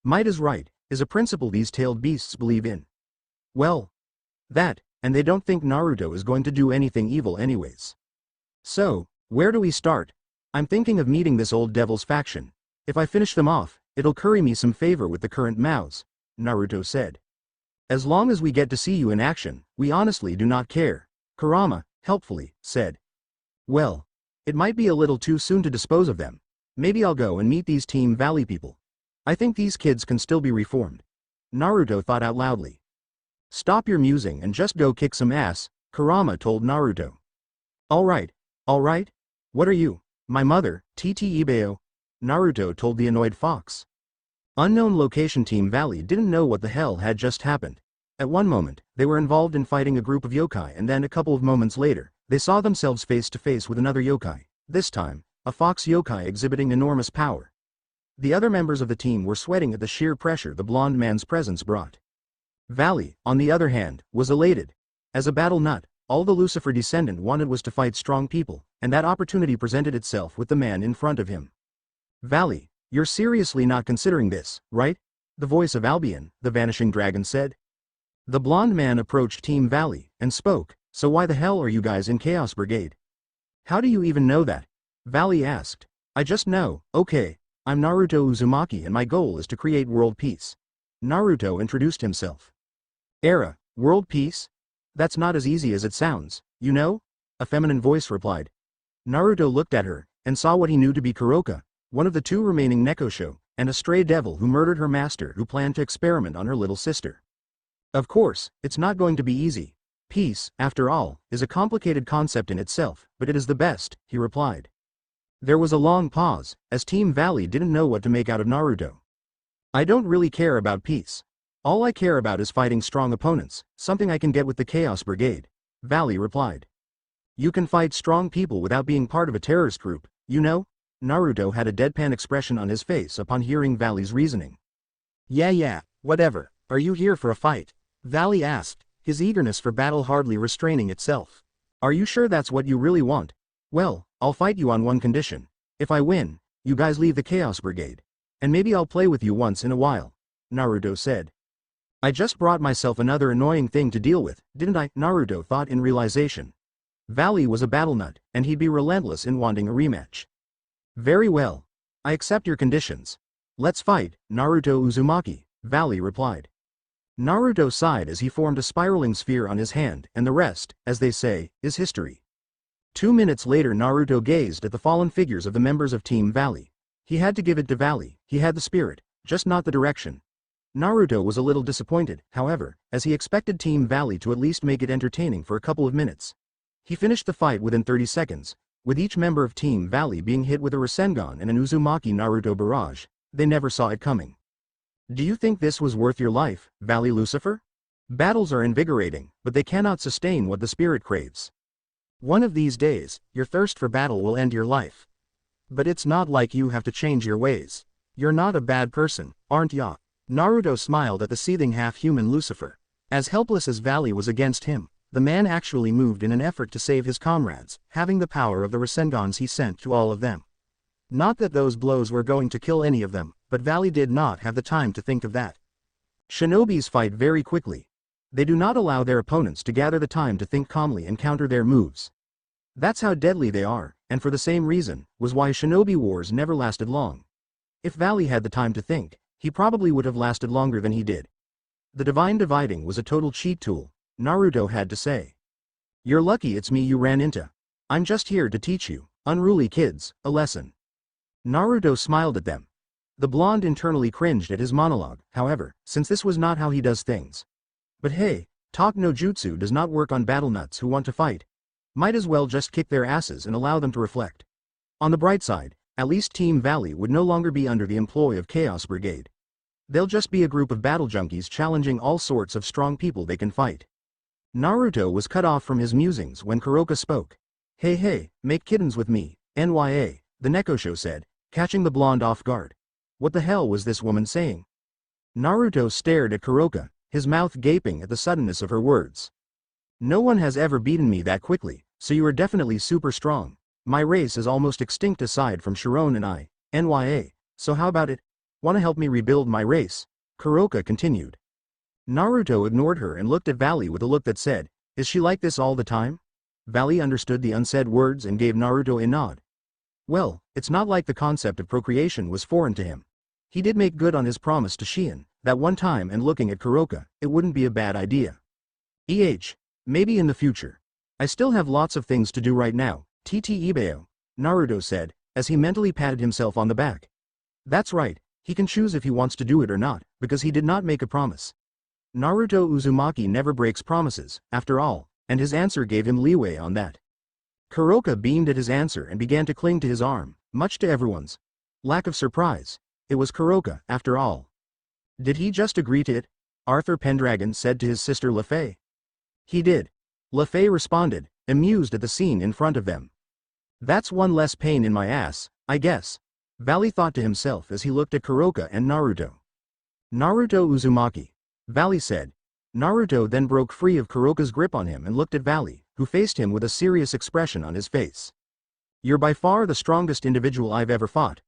Might is right, is a principle these tailed beasts believe in. Well, that, and they don't think Naruto is going to do anything evil anyways. So, where do we start? I'm thinking of meeting this old devil's faction. If I finish them off, it'll curry me some favor with the current Maos, Naruto said. As long as we get to see you in action, we honestly do not care, Kurama, helpfully, said. Well, it might be a little too soon to dispose of them. Maybe I'll go and meet these Team Valley people. I think these kids can still be reformed. Naruto thought out loudly. Stop your musing and just go kick some ass, Kurama told Naruto. Alright. What are you? My mother, TT Ibeo, Naruto told the annoyed fox. Unknown location Team Valley didn't know what the hell had just happened. At one moment, they were involved in fighting a group of yokai and then a couple of moments later, they saw themselves face to face with another yokai, this time, a fox yokai exhibiting enormous power. The other members of the team were sweating at the sheer pressure the blonde man's presence brought. Valley, on the other hand, was elated. As a battle nut, all the Lucifer descendant wanted was to fight strong people, and that opportunity presented itself with the man in front of him. Valley, you're seriously not considering this, right? The voice of Albion, the vanishing dragon said. The blonde man approached Team Valley and spoke, so why the hell are you guys in Chaos Brigade? How do you even know that? Valley asked. I just know, okay, I'm Naruto Uzumaki and my goal is to create world peace. Naruto introduced himself. Era, world peace? That's not as easy as it sounds, you know? A feminine voice replied. Naruto looked at her, and saw what he knew to be Kuroka, one of the two remaining Nekosho, and a stray devil who murdered her master who planned to experiment on her little sister. Of course, it's not going to be easy. Peace, after all, is a complicated concept in itself, but it is the best, he replied. There was a long pause, as Team Valley didn't know what to make out of Naruto. I don't really care about peace. All I care about is fighting strong opponents, something I can get with the Chaos Brigade, Valley replied. You can fight strong people without being part of a terrorist group, you know? Naruto had a deadpan expression on his face upon hearing Valley's reasoning. Yeah, whatever, are you here for a fight? Valley asked, his eagerness for battle hardly restraining itself. Are you sure that's what you really want? Well, I'll fight you on one condition. If I win, you guys leave the Chaos Brigade. And maybe I'll play with you once in a while, Naruto said. I just brought myself another annoying thing to deal with, didn't I? Naruto thought in realization. Valley was a battle nut, and he'd be relentless in wanting a rematch. Very well. I accept your conditions. Let's fight, Naruto Uzumaki, Valley replied. Naruto sighed as he formed a spiraling sphere on his hand, and the rest, as they say, is history. 2 minutes later Naruto gazed at the fallen figures of the members of Team Valley. He had to give it to Valley, he had the spirit, just not the direction. Naruto was a little disappointed, however, as he expected Team Valley to at least make it entertaining for a couple of minutes. He finished the fight within 30 seconds, with each member of Team Valley being hit with a Rasengan and an Uzumaki Naruto barrage. They never saw it coming. Do you think this was worth your life, Valley Lucifer? Battles are invigorating, but they cannot sustain what the spirit craves. One of these days, your thirst for battle will end your life. But it's not like you have to change your ways. You're not a bad person, aren't ya? Naruto smiled at the seething half-human Lucifer. As helpless as Valley was against him, the man actually moved in an effort to save his comrades, having the power of the Rasengans he sent to all of them. Not that those blows were going to kill any of them, but Valley did not have the time to think of that. Shinobis fight very quickly. They do not allow their opponents to gather the time to think calmly and counter their moves. That's how deadly they are, and for the same reason, was why shinobi wars never lasted long. If Valley had the time to think, he probably would have lasted longer than he did. The divine dividing was a total cheat tool, Naruto had to say. You're lucky it's me you ran into. I'm just here to teach you, unruly kids, a lesson. Naruto smiled at them. The blonde internally cringed at his monologue, however, since this was not how he does things. But hey, talk no jutsu does not work on battle nuts who want to fight. Might as well just kick their asses and allow them to reflect. On the bright side, at least Team Valley would no longer be under the employ of Chaos Brigade. They'll just be a group of battle junkies challenging all sorts of strong people they can fight. Naruto was cut off from his musings when Kuroka spoke. Hey, make kittens with me, NYA, the Nekosho said, catching the blonde off guard. What the hell was this woman saying? Naruto stared at Kuroka, his mouth gaping at the suddenness of her words. No one has ever beaten me that quickly, so you are definitely super strong. My race is almost extinct aside from Sharon and I, NYA, so how about it? Wanna help me rebuild my race? Kuroka continued. Naruto ignored her and looked at Valley with a look that said, is she like this all the time? Valley understood the unsaid words and gave Naruto a nod. Well, it's not like the concept of procreation was foreign to him. He did make good on his promise to Shion, that one time, and looking at Kuroka, it wouldn't be a bad idea. Maybe in the future. I still have lots of things to do right now, Ibeo, Naruto said, as he mentally patted himself on the back. That's right, he can choose if he wants to do it or not, because he did not make a promise. Naruto Uzumaki never breaks promises, after all, and his answer gave him leeway on that. Kuroka beamed at his answer and began to cling to his arm, much to everyone's lack of surprise. It was Kuroka, after all. Did he just agree to it? Arthur Pendragon said to his sister Lefay. He did. Lefay responded, amused at the scene in front of them. That's one less pain in my ass, I guess. Valley thought to himself as he looked at Kuroka and Naruto. Naruto Uzumaki, Valley said. Naruto then broke free of Kuroka's grip on him and looked at Valley, who faced him with a serious expression on his face. You're by far the strongest individual I've ever fought.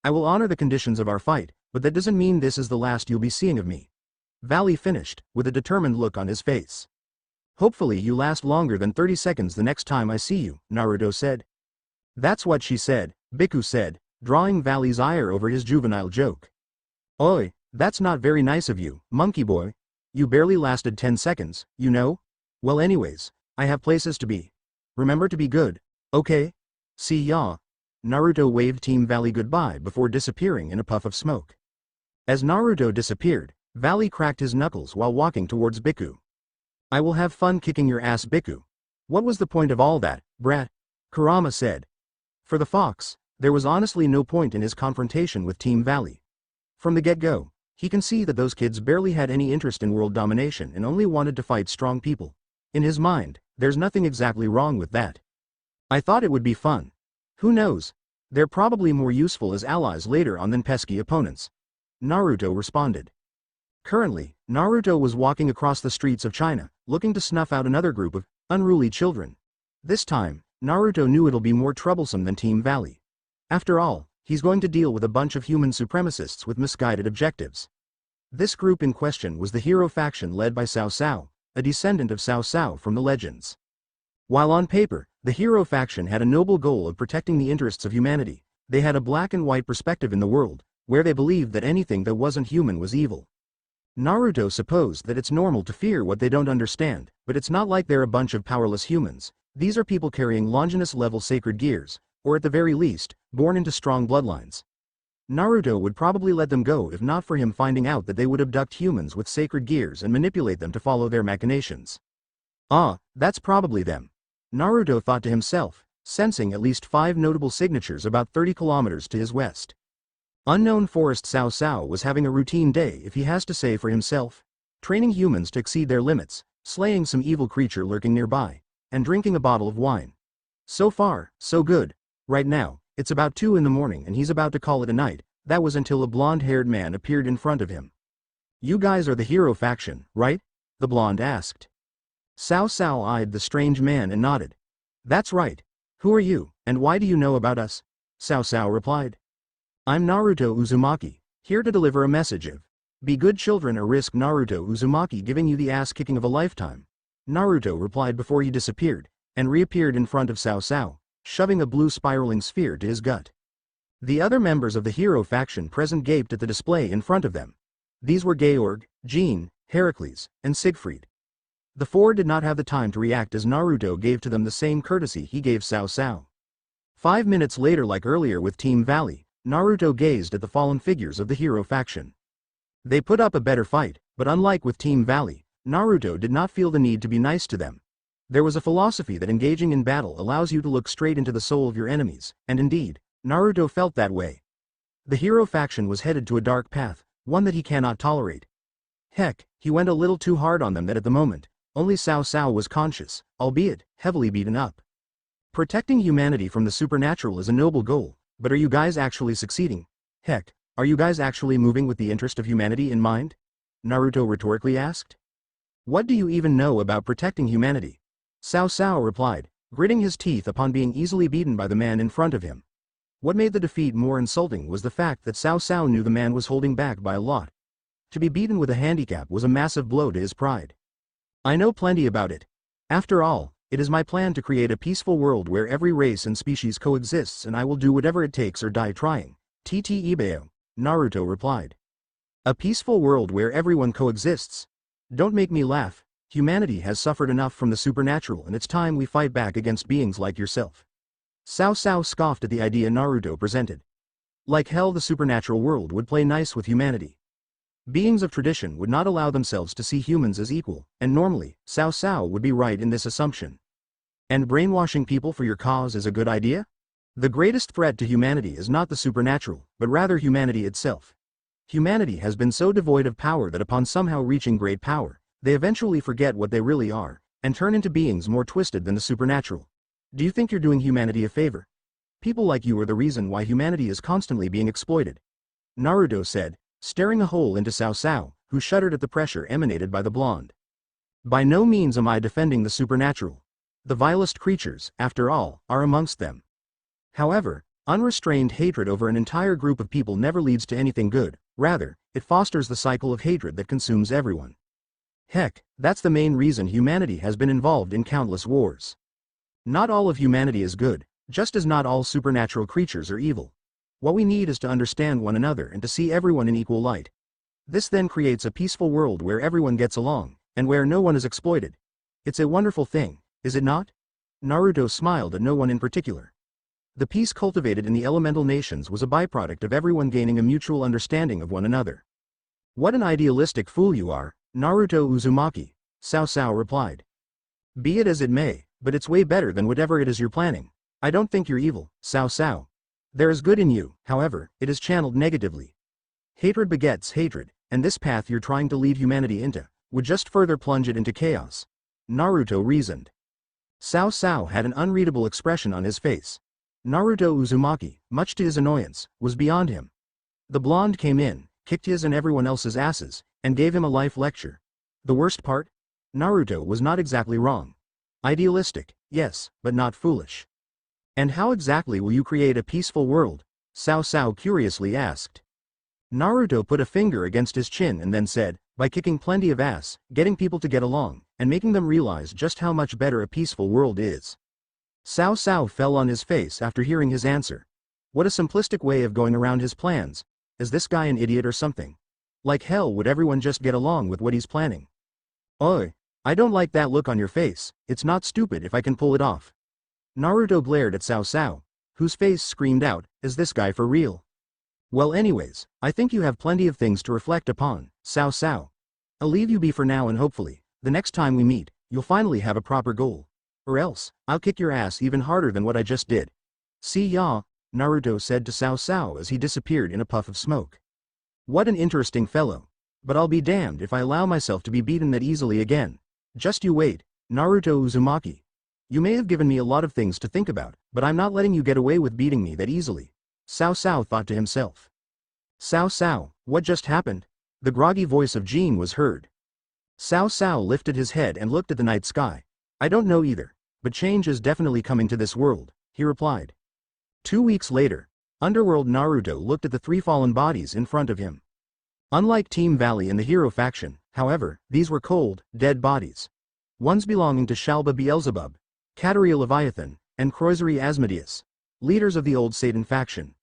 I will honor the conditions of our fight, but that doesn't mean this is the last you'll be seeing of me. Valley finished, with a determined look on his face. Hopefully you last longer than 30 seconds the next time I see you, Naruto said. That's what she said, Biku said, drawing Valley's ire over his juvenile joke. Oi, that's not very nice of you, monkey boy. You barely lasted 10 seconds, you know? Well anyways, I have places to be. Remember to be good, okay? See ya. Naruto waved Team Valley goodbye before disappearing in a puff of smoke. As Naruto disappeared, Valley cracked his knuckles while walking towards Biku. I will have fun kicking your ass, Biku. What was the point of all that, brat? Kurama said. For the fox, there was honestly no point in his confrontation with Team Valley. From the get-go, he can see that those kids barely had any interest in world domination and only wanted to fight strong people. In his mind, there's nothing exactly wrong with that. I thought it would be fun. Who knows? They're probably more useful as allies later on than pesky opponents. Naruto responded. Currently, Naruto was walking across the streets of China, looking to snuff out another group of unruly children. This time, Naruto knew it'll be more troublesome than Team Valley. After all, he's going to deal with a bunch of human supremacists with misguided objectives. This group in question was the hero faction led by Cao Cao, a descendant of Cao Cao from the legends. While on paper, the hero faction had a noble goal of protecting the interests of humanity, they had a black and white perspective in the world, where they believed that anything that wasn't human was evil. Naruto supposed that it's normal to fear what they don't understand, but it's not like they're a bunch of powerless humans. These are people carrying Longinus-level sacred gears, or at the very least, born into strong bloodlines. Naruto would probably let them go if not for him finding out that they would abduct humans with sacred gears and manipulate them to follow their machinations. Ah, that's probably them. Naruto thought to himself, sensing at least 5 notable signatures about 30 kilometers to his west. Unknown Forest Cao Cao was having a routine day if he has to say for himself, training humans to exceed their limits, slaying some evil creature lurking nearby, and drinking a bottle of wine. So far, so good. Right now, it's about 2 in the morning and he's about to call it a night. That was until a blonde-haired man appeared in front of him. You guys are the hero faction, right? The blonde asked. Cao Cao eyed the strange man and nodded. That's right. Who are you, and why do you know about us? Cao Cao replied. I'm Naruto Uzumaki, here to deliver a message of be good children or risk Naruto Uzumaki giving you the ass-kicking of a lifetime. Naruto replied before he disappeared, and reappeared in front of Cao Cao, shoving a blue spiraling sphere to his gut. The other members of the hero faction present gaped at the display in front of them. These were Georg, Jean, Heracles, and Siegfried. The 4 did not have the time to react as Naruto gave to them the same courtesy he gave Cao Cao. 5 minutes later, like earlier with Team Valley, Naruto gazed at the fallen figures of the hero faction. They put up a better fight, but unlike with Team Valley, Naruto did not feel the need to be nice to them. There was a philosophy that engaging in battle allows you to look straight into the soul of your enemies, and indeed, Naruto felt that way. The hero faction was headed to a dark path, one that he cannot tolerate. Heck, he went a little too hard on them that at the moment, only Cao Cao was conscious, albeit heavily beaten up. Protecting humanity from the supernatural is a noble goal, but are you guys actually succeeding? Heck, are you guys actually moving with the interest of humanity in mind? Naruto rhetorically asked. What do you even know about protecting humanity? Cao Cao replied, gritting his teeth upon being easily beaten by the man in front of him. What made the defeat more insulting was the fact that Cao Cao knew the man was holding back by a lot. To be beaten with a handicap was a massive blow to his pride. I know plenty about it. After all, it is my plan to create a peaceful world where every race and species coexists, and I will do whatever it takes or die trying. TT Ibeo, Naruto replied. A peaceful world where everyone coexists? Don't make me laugh. Humanity has suffered enough from the supernatural and it's time we fight back against beings like yourself. Cao Cao scoffed at the idea Naruto presented. Like hell, the supernatural world would play nice with humanity. Beings of tradition would not allow themselves to see humans as equal, and normally, Cao Cao would be right in this assumption. And brainwashing people for your cause is a good idea? The greatest threat to humanity is not the supernatural, but rather humanity itself. Humanity has been so devoid of power that upon somehow reaching great power, they eventually forget what they really are, and turn into beings more twisted than the supernatural. Do you think you're doing humanity a favor? People like you are the reason why humanity is constantly being exploited. Naruto said, staring a hole into Cao Cao, who shuddered at the pressure emanated by the blonde. By no means am I defending the supernatural. The vilest creatures, after all, are amongst them. However, unrestrained hatred over an entire group of people never leads to anything good. Rather, it fosters the cycle of hatred that consumes everyone. Heck, that's the main reason humanity has been involved in countless wars. Not all of humanity is good, just as not all supernatural creatures are evil. What we need is to understand one another and to see everyone in equal light. This then creates a peaceful world where everyone gets along, and where no one is exploited. It's a wonderful thing, is it not? Naruto smiled at no one in particular. The peace cultivated in the elemental nations was a byproduct of everyone gaining a mutual understanding of one another. What an idealistic fool you are, Naruto Uzumaki, Sao replied. Be it as it may, but it's way better than whatever it is you're planning. I don't think you're evil, Sao. There is good in you, however, it is channeled negatively. Hatred begets hatred, and this path you're trying to lead humanity into would just further plunge it into chaos. Naruto reasoned. Sao had an unreadable expression on his face. Naruto Uzumaki, much to his annoyance, was beyond him. The blonde came in, kicked his and everyone else's asses, and gave him a life lecture. The worst part? Naruto was not exactly wrong. Idealistic, yes, but not foolish. And how exactly will you create a peaceful world? Sao curiously asked. Naruto put a finger against his chin and then said, by kicking plenty of ass, getting people to get along, and making them realize just how much better a peaceful world is. Sao fell on his face after hearing his answer. What a simplistic way of going around his plans. Is this guy an idiot or something? Like hell would everyone just get along with what he's planning? Oi, I don't like that look on your face, it's not stupid if I can pull it off. Naruto glared at Sao, whose face screamed out, is this guy for real? Well anyways, I think you have plenty of things to reflect upon, Sao. I'll leave you be for now and hopefully, the next time we meet, you'll finally have a proper goal. Or else, I'll kick your ass even harder than what I just did. See ya, Naruto said to Sao as he disappeared in a puff of smoke. What an interesting fellow. But I'll be damned if I allow myself to be beaten that easily again. Just you wait, Naruto Uzumaki. You may have given me a lot of things to think about, but I'm not letting you get away with beating me that easily. Sao thought to himself. Sao, what just happened? The groggy voice of Jean was heard. Sao lifted his head and looked at the night sky. I don't know either, but change is definitely coming to this world, he replied. 2 weeks later, Underworld Naruto looked at the 3 fallen bodies in front of him. Unlike Team Valley and the hero faction, however, these were cold, dead bodies. Ones belonging to Shalba Beelzebub, Kateria Leviathan, and Croisery Asmodeus, leaders of the old Satan faction.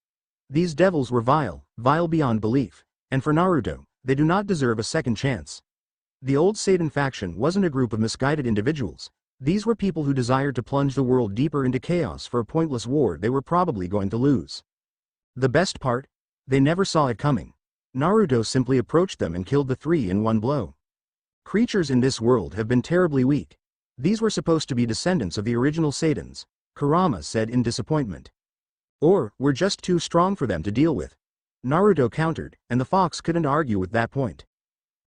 These devils were vile beyond belief, and for Naruto, they do not deserve a second chance. The old Satan faction wasn't a group of misguided individuals. These were people who desired to plunge the world deeper into chaos for a pointless war they were probably going to lose. The best part? They never saw it coming. Naruto simply approached them and killed the 3 in one blow. Creatures in this world have been terribly weak. These were supposed to be descendants of the original Satans, Kurama said in disappointment. Or, were just too strong for them to deal with. Naruto countered, and the fox couldn't argue with that point.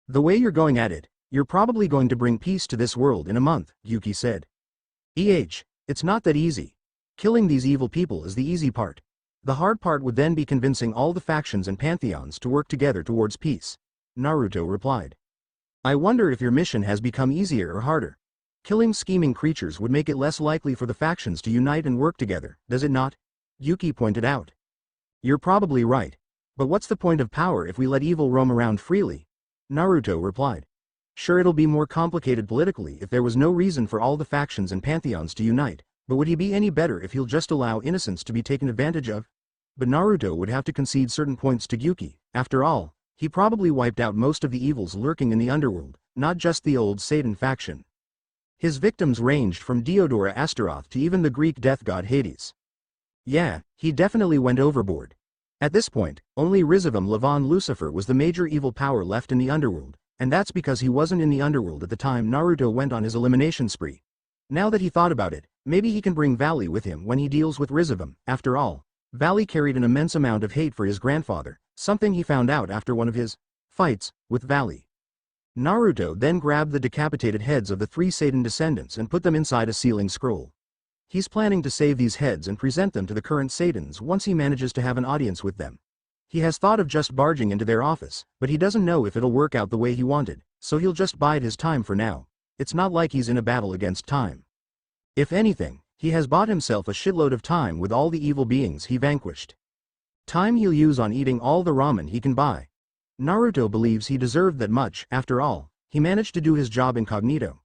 The way you're going at it, you're probably going to bring peace to this world in a month, Yuki said. It's not that easy. Killing these evil people is the easy part. The hard part would then be convincing all the factions and pantheons to work together towards peace, Naruto replied. I wonder if your mission has become easier or harder. Killing scheming creatures would make it less likely for the factions to unite and work together, does it not? Yuki pointed out. You're probably right. But what's the point of power if we let evil roam around freely? Naruto replied. Sure, it'll be more complicated politically if there was no reason for all the factions and pantheons to unite, but would he be any better if he'll just allow innocents to be taken advantage of? But Naruto would have to concede certain points to Yuki. After all, he probably wiped out most of the evils lurking in the underworld, not just the old Satan faction. His victims ranged from Diodora Astaroth to even the Greek death god Hades. Yeah, he definitely went overboard. At this point, only Rizavam Levon Lucifer was the major evil power left in the underworld, and that's because he wasn't in the underworld at the time Naruto went on his elimination spree. Now that he thought about it, maybe he can bring Valley with him when he deals with Rizavam. After all, Valley carried an immense amount of hate for his grandfather, something he found out after one of his fights with Valley. Naruto then grabbed the decapitated heads of the 3 Satan descendants and put them inside a sealing scroll. He's planning to save these heads and present them to the current Satans once he manages to have an audience with them. He has thought of just barging into their office, but he doesn't know if it'll work out the way he wanted, so he'll just bide his time for now. It's not like he's in a battle against time. If anything, he has bought himself a shitload of time with all the evil beings he vanquished. Time he'll use on eating all the ramen he can buy. Naruto believes he deserved that much. After all, he managed to do his job incognito.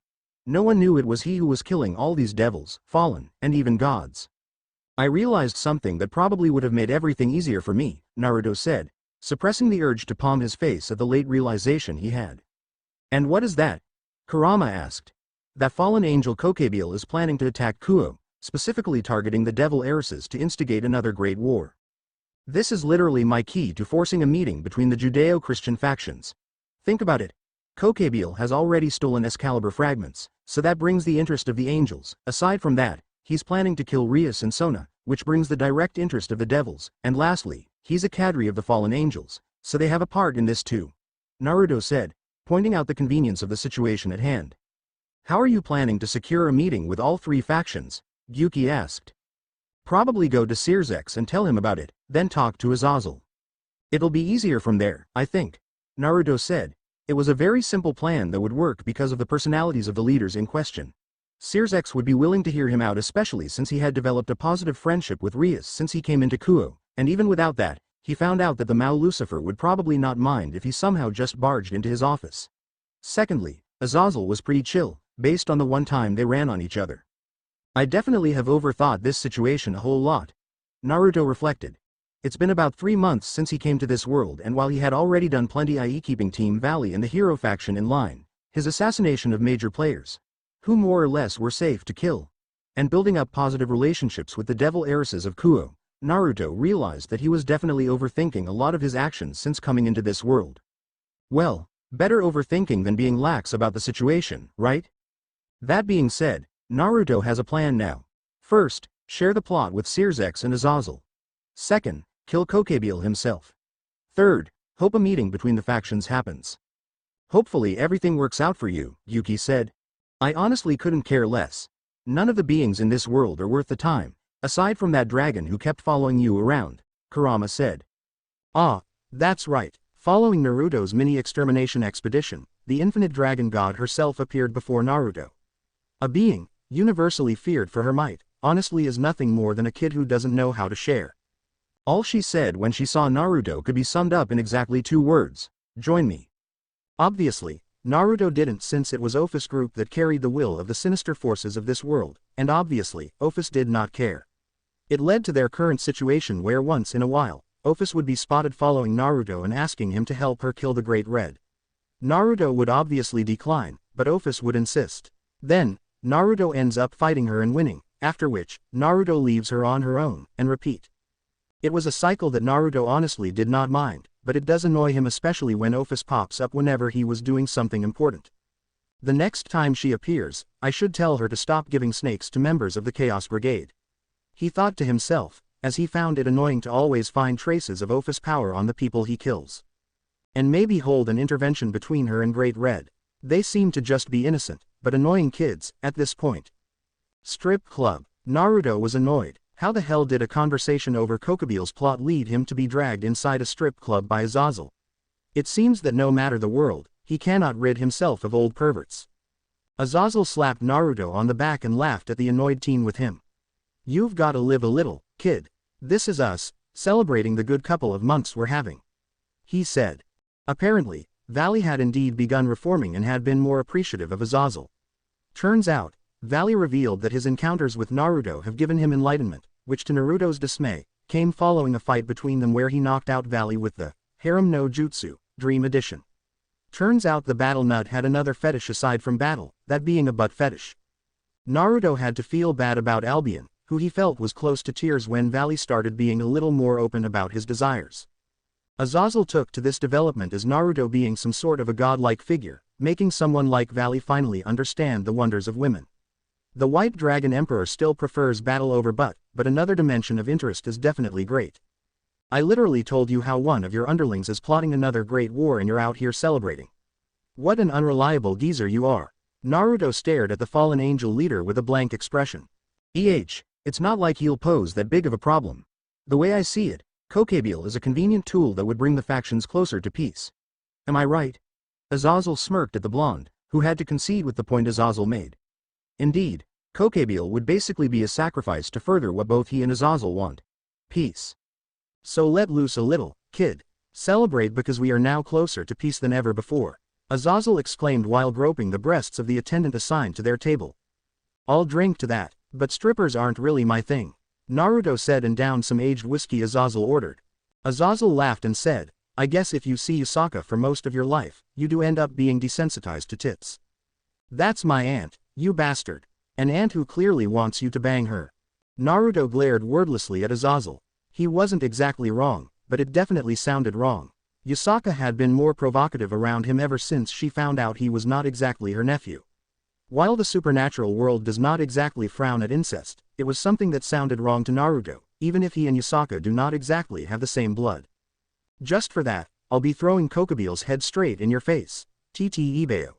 No one knew it was he who was killing all these devils, fallen, and even gods. I realized something that probably would have made everything easier for me, Naruto said, suppressing the urge to palm his face at the late realization he had. And what is that? Kurama asked. That fallen angel Kokebile is planning to attack Kuo, specifically targeting the devil heiresses to instigate another great war. This is literally my key to forcing a meeting between the Judeo-Christian factions. Think about it. Kokebile has already stolen Excalibur fragments, so that brings the interest of the angels. Aside from that, he's planning to kill Rias and Sona, which brings the direct interest of the devils, and lastly, he's a cadre of the fallen angels, so they have a part in this too. Naruto said, pointing out the convenience of the situation at hand. How are you planning to secure a meeting with all three factions? Gyuki asked. Probably go to Searsex and tell him about it, then talk to Azazel. It'll be easier from there, I think. Naruto said. It was a very simple plan that would work because of the personalities of the leaders in question. Searsex would be willing to hear him out, especially since he had developed a positive friendship with Rias since he came into Kuo, and even without that, he found out that the Mao Lucifer would probably not mind if he somehow just barged into his office. Secondly, Azazel was pretty chill, based on the one time they ran on each other. I definitely have overthought this situation a whole lot. Naruto reflected. It's been about 3 months since he came to this world, and while he had already done plenty, i.e. keeping Team Valley and the hero faction in line, his assassination of major players, who more or less were safe to kill, and building up positive relationships with the devil heiresses of Kuo, Naruto realized that he was definitely overthinking a lot of his actions since coming into this world. Well, better overthinking than being lax about the situation, right? That being said, Naruto has a plan now. First, share the plot with Searsex and Azazel. Second, kill Kokebile himself. Third, hope a meeting between the factions happens. Hopefully everything works out for you, Yuki said. I honestly couldn't care less. None of the beings in this world are worth the time, aside from that dragon who kept following you around, Kurama said. Ah, that's right. Following Naruto's mini-extermination expedition, the infinite dragon god herself appeared before Naruto. A being, universally feared for her might, honestly is nothing more than a kid who doesn't know how to share. All she said when she saw Naruto could be summed up in exactly 2 words. Join me. Obviously, Naruto didn't, since it was Ophis group that carried the will of the sinister forces of this world, and obviously, Ophis did not care. It led to their current situation where once in a while, Ophis would be spotted following Naruto and asking him to help her kill the Great Red. Naruto would obviously decline, but Ophis would insist. Then, Naruto ends up fighting her and winning, after which, Naruto leaves her on her own, and repeat. It was a cycle that Naruto honestly did not mind, but it does annoy him, especially when Ophis pops up whenever he was doing something important. The next time she appears, I should tell her to stop giving snakes to members of the Chaos Brigade. He thought to himself, as he found it annoying to always find traces of Ophis power on the people he kills. And maybe hold an intervention between her and Great Red. They seem to just be innocent, but annoying kids, at this point. Strip Club. Naruto was annoyed. How the hell did a conversation over Kokebile's plot lead him to be dragged inside a strip club by Azazel? It seems that no matter the world, he cannot rid himself of old perverts. Azazel slapped Naruto on the back and laughed at the annoyed teen with him. You've gotta live a little, kid. This is us, celebrating the good couple of months we're having. He said. Apparently, Valley had indeed begun reforming and had been more appreciative of Azazel. Turns out, Valley revealed that his encounters with Naruto have given him enlightenment, which to Naruto's dismay, came following a fight between them where he knocked out Valley with the Harem no Jutsu, Dream Edition. Turns out the battle nut had another fetish aside from battle, that being a butt fetish. Naruto had to feel bad about Albion, who he felt was close to tears when Valley started being a little more open about his desires. Azazel took to this development as Naruto being some sort of a godlike figure, making someone like Valley finally understand the wonders of women. The White Dragon Emperor still prefers battle over butt, but another dimension of interest is definitely great. I literally told you how one of your underlings is plotting another great war and you're out here celebrating. What an unreliable geezer you are. Naruto stared at the fallen angel leader with a blank expression. It's not like he'll pose that big of a problem. The way I see it, Kokebile is a convenient tool that would bring the factions closer to peace. Am I right? Azazel smirked at the blonde, who had to concede with the point Azazel made. Indeed, Kokebile would basically be a sacrifice to further what both he and Azazel want. Peace. So let loose a little, kid. Celebrate because we are now closer to peace than ever before, Azazel exclaimed while groping the breasts of the attendant assigned to their table. I'll drink to that, but strippers aren't really my thing, Naruto said and downed some aged whiskey Azazel ordered. Azazel laughed and said, I guess if you see Yusaka for most of your life, you do end up being desensitized to tits. That's my aunt, you bastard. An aunt who clearly wants you to bang her. Naruto glared wordlessly at Azazel. He wasn't exactly wrong, but it definitely sounded wrong. Yusaka had been more provocative around him ever since she found out he was not exactly her nephew. While the supernatural world does not exactly frown at incest, it was something that sounded wrong to Naruto, even if he and Yusaka do not exactly have the same blood. Just for that, I'll be throwing Kokobeel's head straight in your face. TT Ibeo.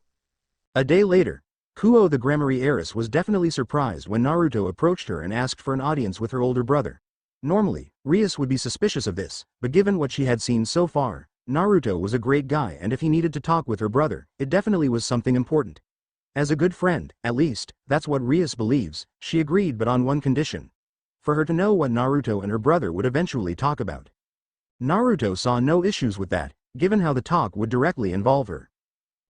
A day later, Kuo the Grammary heiress was definitely surprised when Naruto approached her and asked for an audience with her older brother. Normally, Rias would be suspicious of this, but given what she had seen so far, Naruto was a great guy and if he needed to talk with her brother, it definitely was something important. As a good friend, at least, that's what Rias believes, she agreed but on one condition. For her to know what Naruto and her brother would eventually talk about. Naruto saw no issues with that, given how the talk would directly involve her.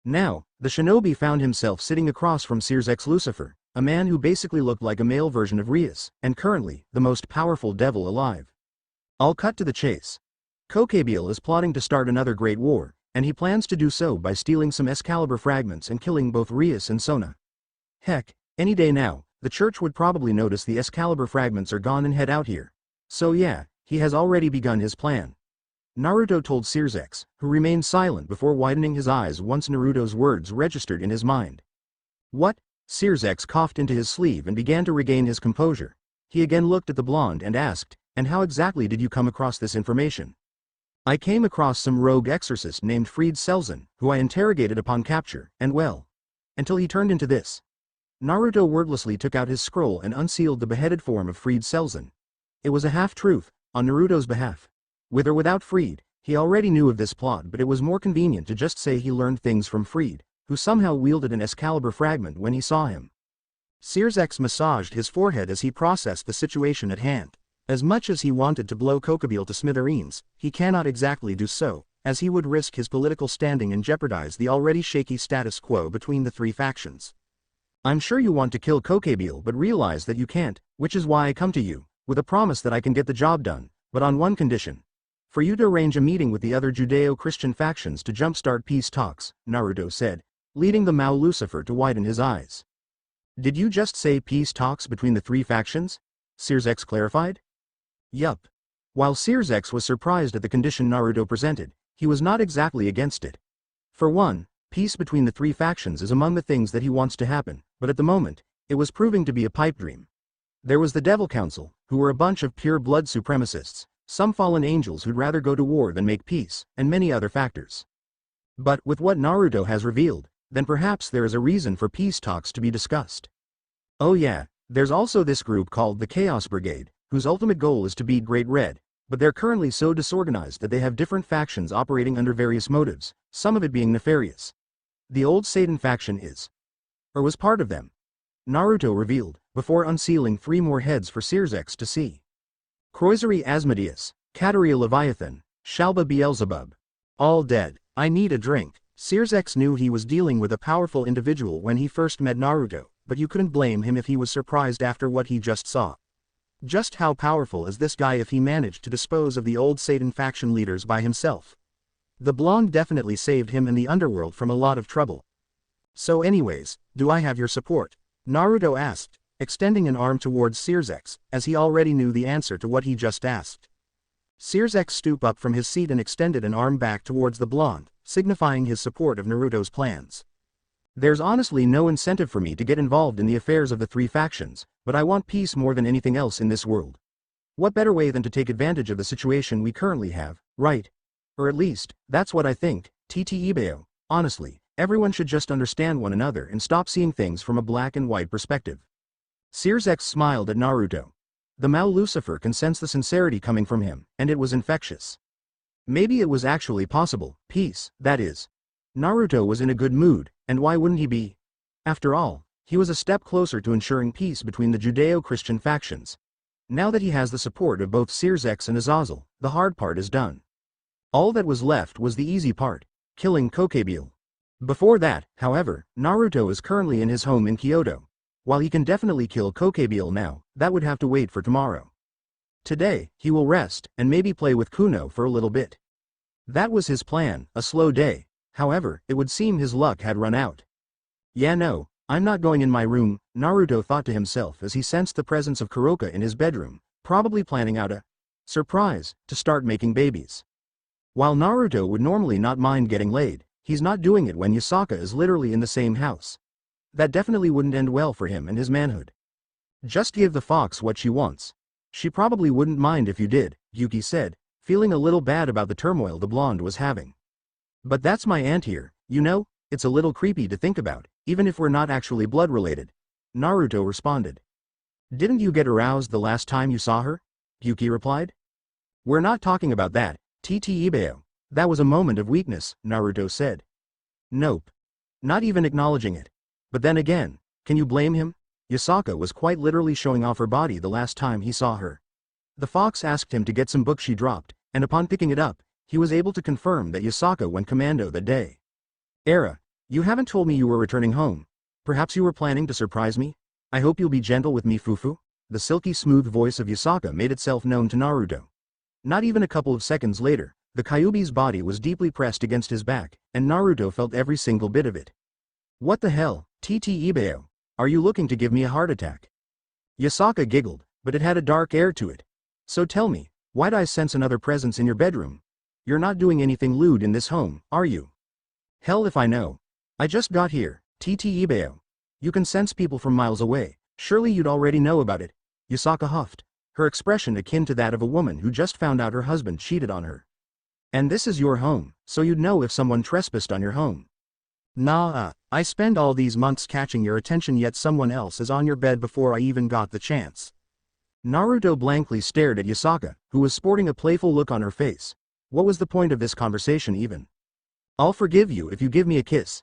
Now, the shinobi found himself sitting across from Sears X Lucifer, a man who basically looked like a male version of Rias, and currently, the most powerful devil alive. I'll cut to the chase. Kokebeel is plotting to start another great war, and he plans to do so by stealing some Excalibur fragments and killing both Rias and Sona. Heck, any day now, the church would probably notice the Excalibur fragments are gone and head out here. So yeah, he has already begun his plan. Naruto told Sears X, who remained silent before widening his eyes once Naruto's words registered in his mind. What? Sears X coughed into his sleeve and began to regain his composure. He again looked at the blonde and asked, and how exactly did you come across this information? I came across some rogue exorcist named Fried Selzen, who I interrogated upon capture, and well, until he turned into this. Naruto wordlessly took out his scroll and unsealed the beheaded form of Fried Selzen. It was a half-truth, on Naruto's behalf. With or without Fried, he already knew of this plot but it was more convenient to just say he learned things from Fried, who somehow wielded an Excalibur fragment when he saw him. Sears X massaged his forehead as he processed the situation at hand. As much as he wanted to blow Kokebeel to smithereens, he cannot exactly do so, as he would risk his political standing and jeopardize the already shaky status quo between the three factions. I'm sure you want to kill Kokebeel but realize that you can't, which is why I come to you, with a promise that I can get the job done, but on one condition. For you to arrange a meeting with the other Judeo-Christian factions to jumpstart peace talks, Naruto said, leading the Mao Lucifer to widen his eyes. Did you just say peace talks between the three factions? Sears X clarified. Yup. While Sears X was surprised at the condition Naruto presented, he was not exactly against it. For one, peace between the three factions is among the things that he wants to happen, but at the moment, it was proving to be a pipe dream. There was the Devil Council, who were a bunch of pure-blood supremacists, some fallen angels who'd rather go to war than make peace, and many other factors. But with what Naruto has revealed, then perhaps there is a reason for peace talks to be discussed. Oh yeah, there's also this group called the Chaos Brigade, whose ultimate goal is to beat Great Red, but they're currently so disorganized that they have different factions operating under various motives, some of it being nefarious. The old Satan faction is, or was part of them. Naruto revealed, before unsealing 3 more heads for Sears X to see. Croisery Asmodeus, Kateria Leviathan, Shalba Beelzebub. All dead. I need a drink. Sears X knew he was dealing with a powerful individual when he first met Naruto, but you couldn't blame him if he was surprised after what he just saw. Just how powerful is this guy if he managed to dispose of the old Satan faction leaders by himself? The blonde definitely saved him and the underworld from a lot of trouble. So anyways, do I have your support? Naruto asked, extending an arm towards Sears X, as he already knew the answer to what he just asked. Sears X stooped up from his seat and extended an arm back towards the blonde, signifying his support of Naruto's plans. There's honestly no incentive for me to get involved in the affairs of the three factions, but I want peace more than anything else in this world. What better way than to take advantage of the situation we currently have, right? Or at least, that's what I think, TT Ibeo. Honestly, everyone should just understand one another and stop seeing things from a black and white perspective. Sears X smiled at Naruto. The Mao Lucifer can sense the sincerity coming from him, and it was infectious. Maybe it was actually possible, peace, that is. Naruto was in a good mood, and why wouldn't he be? After all, he was a step closer to ensuring peace between the Judeo-Christian factions. Now that he has the support of both Sears X and Azazel, the hard part is done. All that was left was the easy part, killing Kokebile. Before that, however, Naruto is currently in his home in Kyoto. While he can definitely kill Kokebile now, that would have to wait for tomorrow. Today, he will rest, and maybe play with Kuno for a little bit. That was his plan, a slow day. However, it would seem his luck had run out. Yeah, no, I'm not going in my room, Naruto thought to himself as he sensed the presence of Kuroka in his bedroom, probably planning out a surprise to start making babies. While Naruto would normally not mind getting laid, he's not doing it when Yasaka is literally in the same house. That definitely wouldn't end well for him and his manhood. Just give the fox what she wants. She probably wouldn't mind if you did, Yuki said, feeling a little bad about the turmoil the blonde was having. But that's my aunt here, you know, it's a little creepy to think about, even if we're not actually blood related. Naruto responded. Didn't you get aroused the last time you saw her? Yuki replied. We're not talking about that, TT Ibeo. That was a moment of weakness, Naruto said. Nope. Not even acknowledging it. But then again, can you blame him? Yasaka was quite literally showing off her body the last time he saw her. The fox asked him to get some book she dropped, and upon picking it up, he was able to confirm that Yasaka went commando that day. Era, you haven't told me you were returning home. Perhaps you were planning to surprise me? I hope you'll be gentle with me, Fufu. The silky smooth voice of Yasaka made itself known to Naruto. Not even a couple of seconds later, the Kyuubi's body was deeply pressed against his back, and Naruto felt every single bit of it. What the hell, TT Ibeo? Are you looking to give me a heart attack? Yasaka giggled, but it had a dark air to it. So tell me, why'd I sense another presence in your bedroom? You're not doing anything lewd in this home, are you? Hell if I know. I just got here, TT Ibeo. You can sense people from miles away, surely you'd already know about it. Yasaka huffed, her expression akin to that of a woman who just found out her husband cheated on her. And this is your home, so you'd know if someone trespassed on your home. Nah, I spend all these months catching your attention yet someone else is on your bed before I even got the chance. Naruto blankly stared at Yasaka, who was sporting a playful look on her face. What was the point of this conversation even? I'll forgive you if you give me a kiss.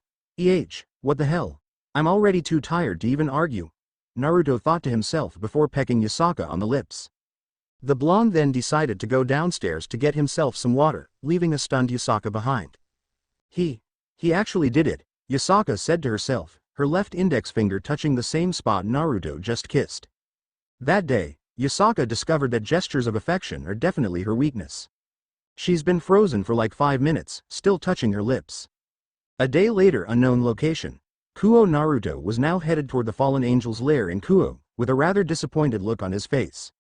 What the hell? I'm already too tired to even argue. Naruto thought to himself before pecking Yasaka on the lips. The blonde then decided to go downstairs to get himself some water, leaving a stunned Yasaka behind. He actually did it, Yasaka said to herself, her left index finger touching the same spot Naruto just kissed. That day, Yasaka discovered that gestures of affection are definitely her weakness. She's been frozen for like 5 minutes, still touching her lips. A day later, unknown location. Kuo Naruto was now headed toward the fallen angel's lair in Kuo, with a rather disappointed look on his face.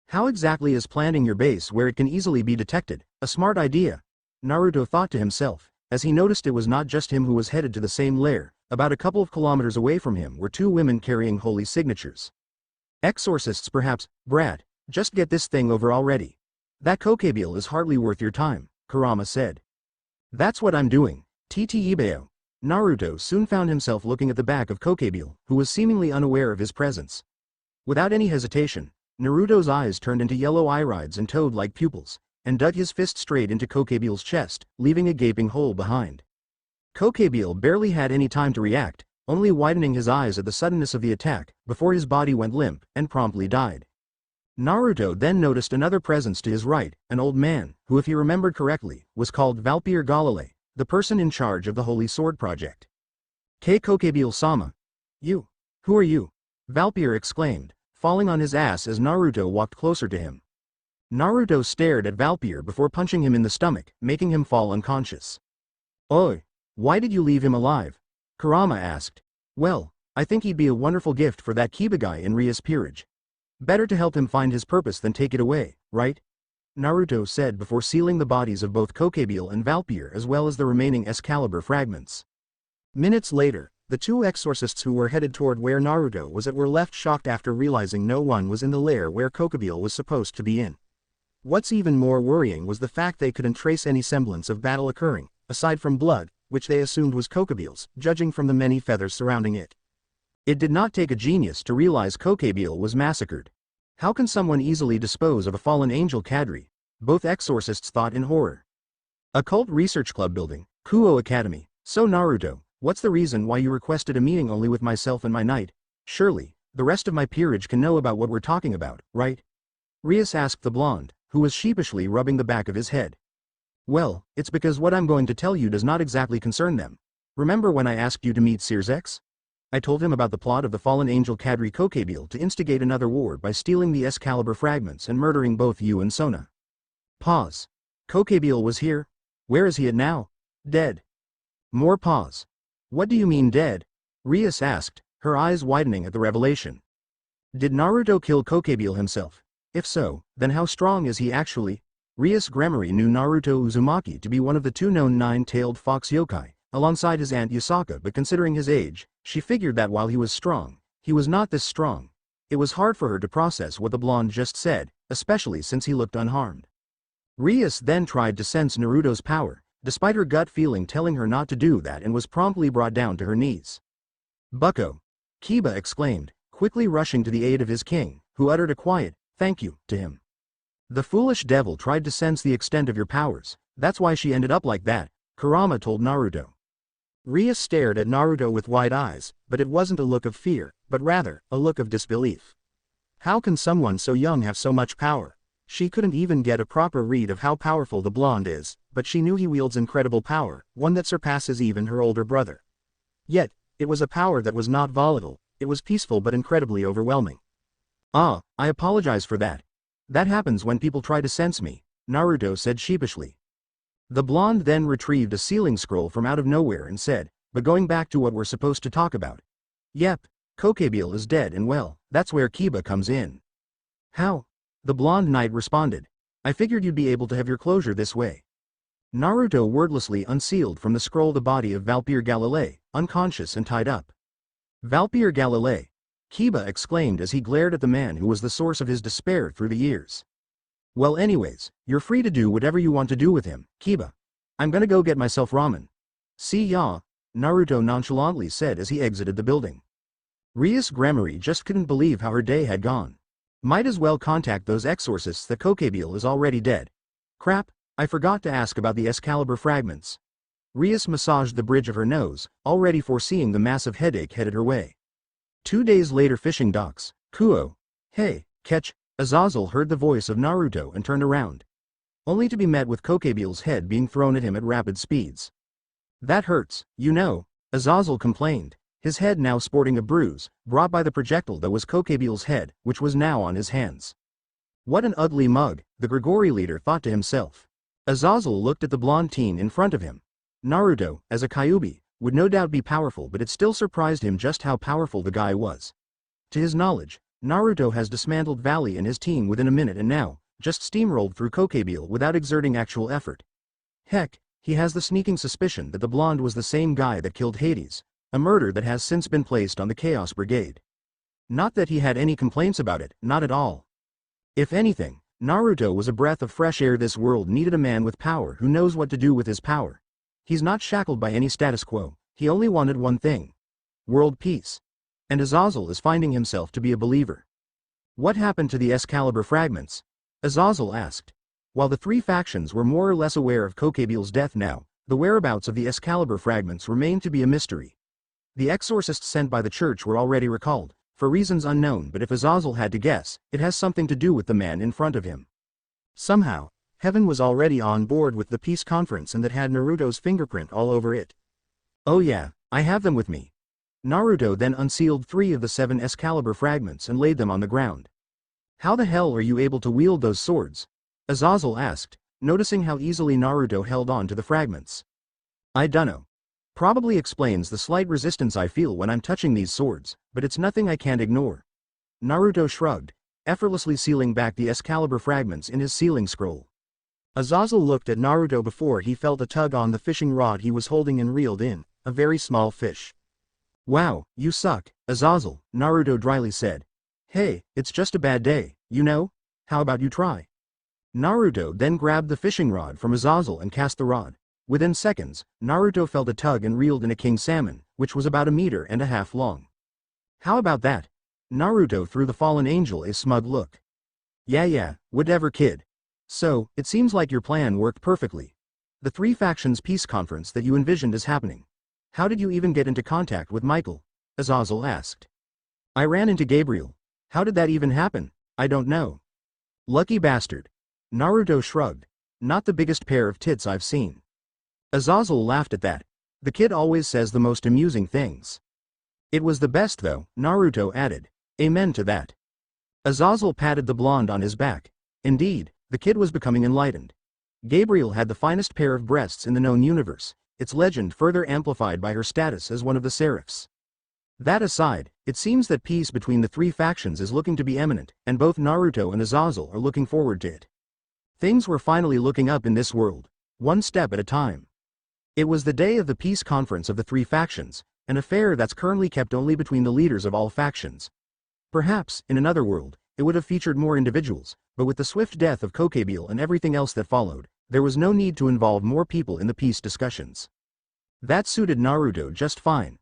How exactly is planting your base where it can easily be detected a smart idea? Naruto thought to himself, as he noticed it was not just him who was headed to the same lair. About a couple of kilometers away from him were 2 women carrying holy signatures. Exorcists perhaps, brat, just get this thing over already. That Kokebile is hardly worth your time, Kurama said. That's what I'm doing, TT Ibeo. Naruto soon found himself looking at the back of Kokebile, who was seemingly unaware of his presence. Without any hesitation, Naruto's eyes turned into yellow irides and toad-like pupils, and dug his fist straight into Kokebile's chest, leaving a gaping hole behind. Kokebile barely had any time to react, only widening his eyes at the suddenness of the attack, before his body went limp, and promptly died. Naruto then noticed another presence to his right, an old man, who if he remembered correctly, was called Valpyr Galile, the person in charge of the Holy Sword Project. Kokebile-sama. You? Who are you? Valpyr exclaimed, falling on his ass as Naruto walked closer to him. Naruto stared at Valpyr before punching him in the stomach, making him fall unconscious. Oi, why did you leave him alive? Kurama asked. Well, I think he'd be a wonderful gift for that Kiba guy in Ria's peerage. Better to help him find his purpose than take it away, right? Naruto said before sealing the bodies of both Kokebile and Valpyr as well as the remaining Excalibur fragments. Minutes later, the 2 exorcists who were headed toward where Naruto was at were left shocked after realizing no one was in the lair where Kokebile was supposed to be in. What's even more worrying was the fact they couldn't trace any semblance of battle occurring, aside from blood, which they assumed was Kokebile's, judging from the many feathers surrounding it. It did not take a genius to realize Kokebile was massacred. How can someone easily dispose of a fallen angel cadre? Both exorcists thought in horror. Occult Research Club building, Kuo Academy. So Naruto, what's the reason why you requested a meeting only with myself and my knight? Surely, the rest of my peerage can know about what we're talking about, right? Rias asked the blonde, who was sheepishly rubbing the back of his head. Well, it's because what I'm going to tell you does not exactly concern them. Remember when I asked you to meet Searsex? I told him about the plot of the fallen angel Kadri Kokabil to instigate another war by stealing the Excalibur fragments and murdering both you and Sona. Pause. Kokabil was here? Where is he at now? Dead. More pause. What do you mean dead? Rias asked, her eyes widening at the revelation. Did Naruto kill Kokabil himself? If so, then how strong is he actually? Rias Gremory knew Naruto Uzumaki to be one of the two known nine-tailed fox yokai, alongside his aunt Yusaka, but considering his age, she figured that while he was strong, he was not this strong. It was hard for her to process what the blonde just said, especially since he looked unharmed. Rias then tried to sense Naruto's power, despite her gut feeling telling her not to do that, and was promptly brought down to her knees. Bucko! Kiba exclaimed, quickly rushing to the aid of his king, who uttered a quiet, thank you, to him. The foolish devil tried to sense the extent of your powers, that's why she ended up like that, Kurama told Naruto. Rias stared at Naruto with wide eyes, but it wasn't a look of fear, but rather, a look of disbelief. How can someone so young have so much power? She couldn't even get a proper read of how powerful the blonde is, but she knew he wields incredible power, one that surpasses even her older brother. Yet, it was a power that was not volatile, it was peaceful but incredibly overwhelming. Ah, I apologize for that. That happens when people try to sense me, Naruto said sheepishly. The blonde then retrieved a sealing scroll from out of nowhere and said, but going back to what we're supposed to talk about. Yep, Kokabil is dead and well, that's where Kiba comes in. How? The blonde knight responded. I figured you'd be able to have your closure this way. Naruto wordlessly unsealed from the scroll the body of Valpyr Galilei, unconscious and tied up. Valpyr Galilei! Kiba exclaimed as he glared at the man who was the source of his despair through the years. Well anyways, you're free to do whatever you want to do with him, Kiba. I'm gonna go get myself ramen. See ya, Naruto nonchalantly said as he exited the building. Rias Gremory just couldn't believe how her day had gone. Might as well contact those exorcists that Kokabil is already dead. Crap, I forgot to ask about the Excalibur fragments. Rias massaged the bridge of her nose, already foreseeing the massive headache headed her way. 2 days later, fishing docks, Kuo. Hey, catch, Azazel heard the voice of Naruto and turned around. Only to be met with Kokabil's head being thrown at him at rapid speeds. That hurts, you know, Azazel complained, his head now sporting a bruise, brought by the projectile that was Kokabil's head, which was now on his hands. What an ugly mug, the Grigori leader thought to himself. Azazel looked at the blonde teen in front of him. Naruto, as a Kyuubi, would no doubt be powerful, but it still surprised him just how powerful the guy was. To his knowledge, Naruto has dismantled Valley and his team within a minute and now, just steamrolled through Kokabil without exerting actual effort. Heck, he has the sneaking suspicion that the blonde was the same guy that killed Hades, a murder that has since been placed on the Chaos Brigade. Not that he had any complaints about it, not at all. If anything, Naruto was a breath of fresh air. This world needed a man with power who knows what to do with his power. He's not shackled by any status quo, he only wanted one thing. World peace. And Azazel is finding himself to be a believer. What happened to the Excalibur fragments? Azazel asked. While the three factions were more or less aware of Kokabil's death now, the whereabouts of the Excalibur fragments remained to be a mystery. The exorcists sent by the church were already recalled, for reasons unknown, but if Azazel had to guess, it has something to do with the man in front of him. Somehow, Heaven was already on board with the peace conference and that had Naruto's fingerprint all over it. Oh yeah, I have them with me. Naruto then unsealed 3 of the 7 Excalibur fragments and laid them on the ground. How the hell are you able to wield those swords? Azazel asked, noticing how easily Naruto held on to the fragments. I dunno. Probably explains the slight resistance I feel when I'm touching these swords, but it's nothing I can't ignore. Naruto shrugged, effortlessly sealing back the Excalibur fragments in his sealing scroll. Azazel looked at Naruto before he felt a tug on the fishing rod he was holding and reeled in, a very small fish. Wow, you suck, Azazel, Naruto dryly said. Hey, it's just a bad day, you know? How about you try? Naruto then grabbed the fishing rod from Azazel and cast the rod. Within seconds, Naruto felt a tug and reeled in a king salmon, which was about 1.5 meters long. How about that? Naruto threw the fallen angel a smug look. Yeah, whatever kid. So, it seems like your plan worked perfectly. The 3 factions peace conference that you envisioned is happening. How did you even get into contact with Michael? Azazel asked. I ran into Gabriel. How did that even happen? I don't know. Lucky bastard. Naruto shrugged. Not the biggest pair of tits I've seen. Azazel laughed at that. The kid always says the most amusing things. It was the best though, Naruto added. Amen to that. Azazel patted the blonde on his back. Indeed, the kid was becoming enlightened. Gabriel had the finest pair of breasts in the known universe, its legend further amplified by her status as one of the seraphs. That aside, it seems that peace between the three factions is looking to be imminent, and both Naruto and Azazel are looking forward to it. Things were finally looking up in this world, one step at a time. It was the day of the peace conference of the three factions, an affair that's currently kept only between the leaders of all factions. Perhaps, in another world, it would have featured more individuals, but with the swift death of Kokebile and everything else that followed, there was no need to involve more people in the peace discussions. That suited Naruto just fine.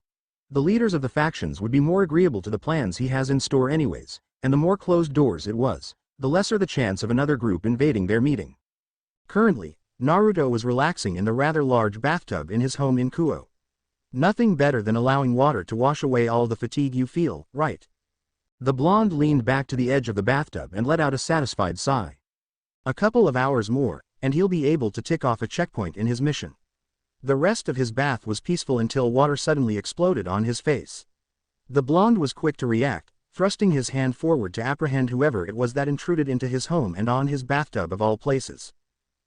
The leaders of the factions would be more agreeable to the plans he has in store anyways, and the more closed doors it was, the lesser the chance of another group invading their meeting. Currently, Naruto was relaxing in the rather large bathtub in his home in Kuo. Nothing better than allowing water to wash away all the fatigue you feel, right? The blonde leaned back to the edge of the bathtub and let out a satisfied sigh. A couple of hours more, and he'll be able to tick off a checkpoint in his mission. The rest of his bath was peaceful until water suddenly exploded on his face. The blonde was quick to react, thrusting his hand forward to apprehend whoever it was that intruded into his home and on his bathtub of all places.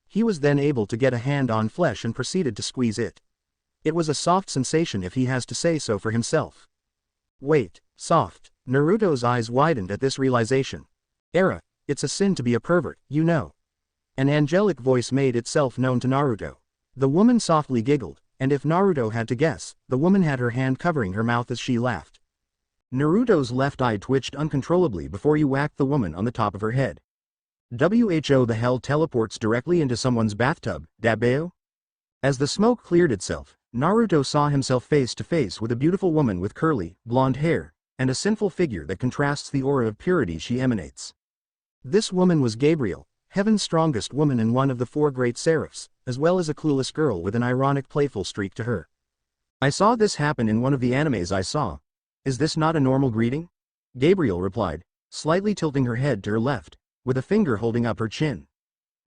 He was then able to get a hand on flesh and proceeded to squeeze it. It was a soft sensation if he has to say so for himself. Wait, soft. Naruto's eyes widened at this realization. It's a sin to be a pervert, you know. An angelic voice made itself known to Naruto. The woman softly giggled, and if Naruto had to guess, the woman had her hand covering her mouth as she laughed. Naruto's left eye twitched uncontrollably before he whacked the woman on the top of her head. Who the hell teleports directly into someone's bathtub, Dabeo? As the smoke cleared itself, Naruto saw himself face to face with a beautiful woman with curly, blonde hair, and a sinful figure that contrasts the aura of purity she emanates. This woman was Gabriel, heaven's strongest woman and one of the four great seraphs, as well as a clueless girl with an ironic playful streak to her. I saw this happen in one of the animes I saw. Is this not a normal greeting? Gabriel replied, slightly tilting her head to her left, with a finger holding up her chin.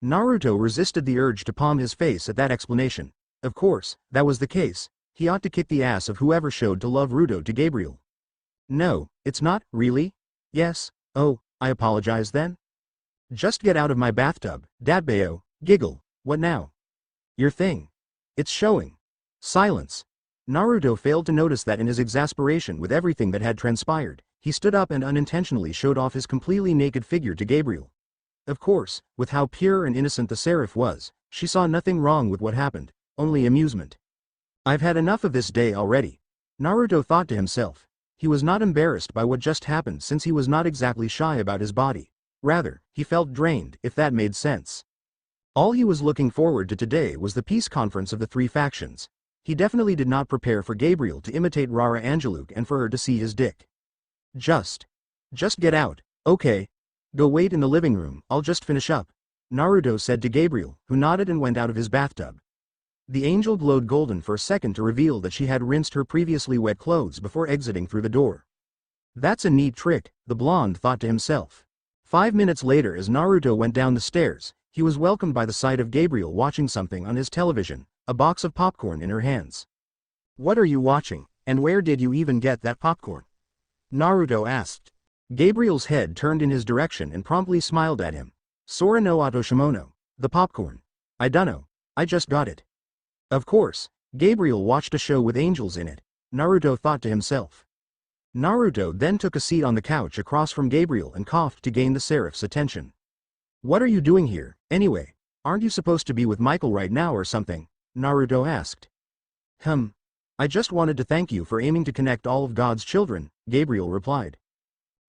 Naruto resisted the urge to palm his face at that explanation. Of course, that was the case. He ought to kick the ass of whoever showed to love Ruto to Gabriel. No, it's not, really? Yes, oh, I apologize then? Just get out of my bathtub, Dabeo, giggle, what now? Your thing. It's showing. Silence. Naruto failed to notice that in his exasperation with everything that had transpired, he stood up and unintentionally showed off his completely naked figure to Gabriel. Of course, with how pure and innocent the seraph was, she saw nothing wrong with what happened, only amusement. I've had enough of this day already. Naruto thought to himself. He was not embarrassed by what just happened since he was not exactly shy about his body. Rather, he felt drained, if that made sense. All he was looking forward to today was the peace conference of the three factions. He definitely did not prepare for Gabriel to imitate Rara Angeluk and for her to see his dick. Just get out, okay? Go wait in the living room, I'll just finish up, Naruto said to Gabriel, who nodded and went out of his bathtub. The angel glowed golden for a second to reveal that she had rinsed her previously wet clothes before exiting through the door. That's a neat trick, the blonde thought to himself. 5 minutes later, as Naruto went down the stairs, he was welcomed by the sight of Gabriel watching something on his television, a box of popcorn in her hands. What are you watching, and where did you even get that popcorn? Naruto asked. Gabriel's head turned in his direction and promptly smiled at him. Sora no Atoshimono, the popcorn. I dunno, I just got it. Of course, Gabriel watched a show with angels in it, Naruto thought to himself. Naruto then took a seat on the couch across from Gabriel and coughed to gain the seraph's attention. What are you doing here, anyway? Aren't you supposed to be with Michael right now or something? Naruto asked. I just wanted to thank you for aiming to connect all of God's children, Gabriel replied.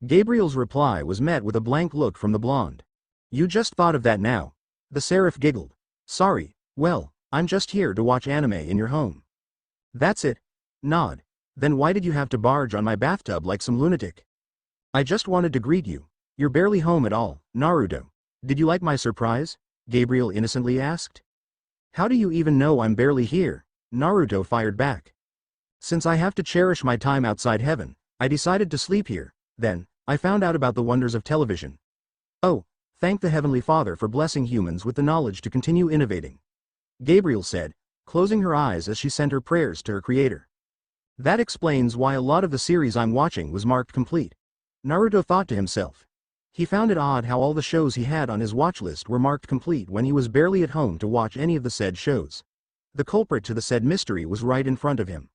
Gabriel's reply was met with a blank look from the blonde. You just thought of that now? The seraph giggled. Sorry, well, I'm just here to watch anime in your home. That's it? Nod. Then why did you have to barge on my bathtub like some lunatic? I just wanted to greet you. You're barely home at all, Naruto. Did you like my surprise? Gabriel innocently asked. How do you even know I'm barely here? Naruto fired back. Since I have to cherish my time outside heaven, I decided to sleep here. Then, I found out about the wonders of television. Oh, Thank the Heavenly Father for blessing humans with the knowledge to continue innovating. Gabriel said, closing her eyes as she sent her prayers to her creator. That explains why a lot of the series I'm watching was marked complete. Naruto thought to himself. He found it odd how all the shows he had on his watch list were marked complete when he was barely at home to watch any of the said shows. The culprit to the said mystery was right in front of him.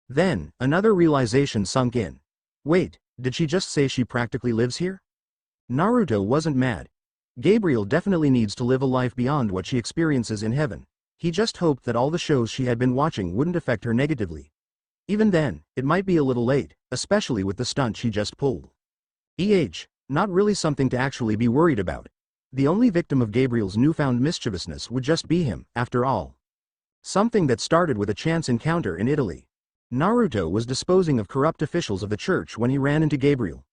Then, another realization sunk in. Wait, did she just say she practically lives here? Naruto wasn't mad. Gabriel definitely needs to live a life beyond what she experiences in heaven. He just hoped that all the shows she had been watching wouldn't affect her negatively. Even then, it might be a little late, especially with the stunt she just pulled. Not really something to actually be worried about. The only victim of Gabriel's newfound mischievousness would just be him, after all. Something that started with a chance encounter in Italy. Naruto was disposing of corrupt officials of the church when he ran into Gabriel.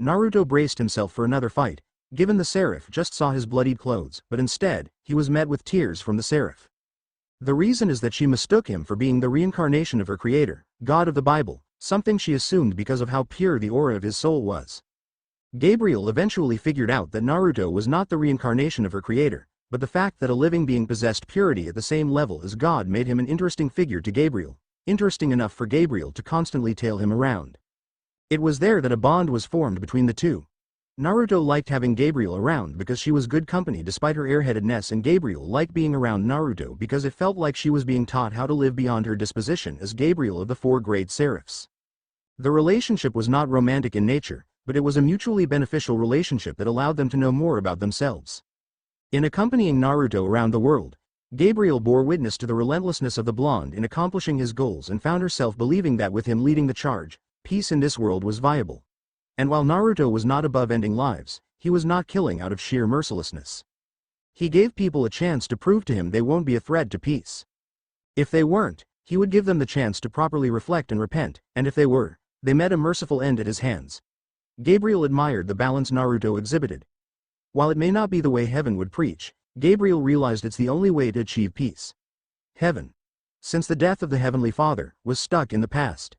Naruto braced himself for another fight, given the seraph just saw his bloodied clothes, but instead, he was met with tears from the seraph. The reason is that she mistook him for being the reincarnation of her creator, God of the Bible, something she assumed because of how pure the aura of his soul was. Gabriel eventually figured out that Naruto was not the reincarnation of her creator, but the fact that a living being possessed purity at the same level as God made him an interesting figure to Gabriel, interesting enough for Gabriel to constantly tail him around. It was there that a bond was formed between the two. Naruto liked having Gabriel around because she was good company despite her airheadedness, and Gabriel liked being around Naruto because it felt like she was being taught how to live beyond her disposition as Gabriel of the four great seraphs. The relationship was not romantic in nature, but it was a mutually beneficial relationship that allowed them to know more about themselves. In accompanying Naruto around the world, Gabriel bore witness to the relentlessness of the blonde in accomplishing his goals and found herself believing that with him leading the charge, peace in this world was viable. And while Naruto was not above ending lives, he was not killing out of sheer mercilessness. He gave people a chance to prove to him they won't be a threat to peace. If they weren't, he would give them the chance to properly reflect and repent, and if they were, they met a merciful end at his hands. Gabriel admired the balance Naruto exhibited. While it may not be the way heaven would preach, Gabriel realized it's the only way to achieve peace. Heaven, since the death of the Heavenly Father, was stuck in the past.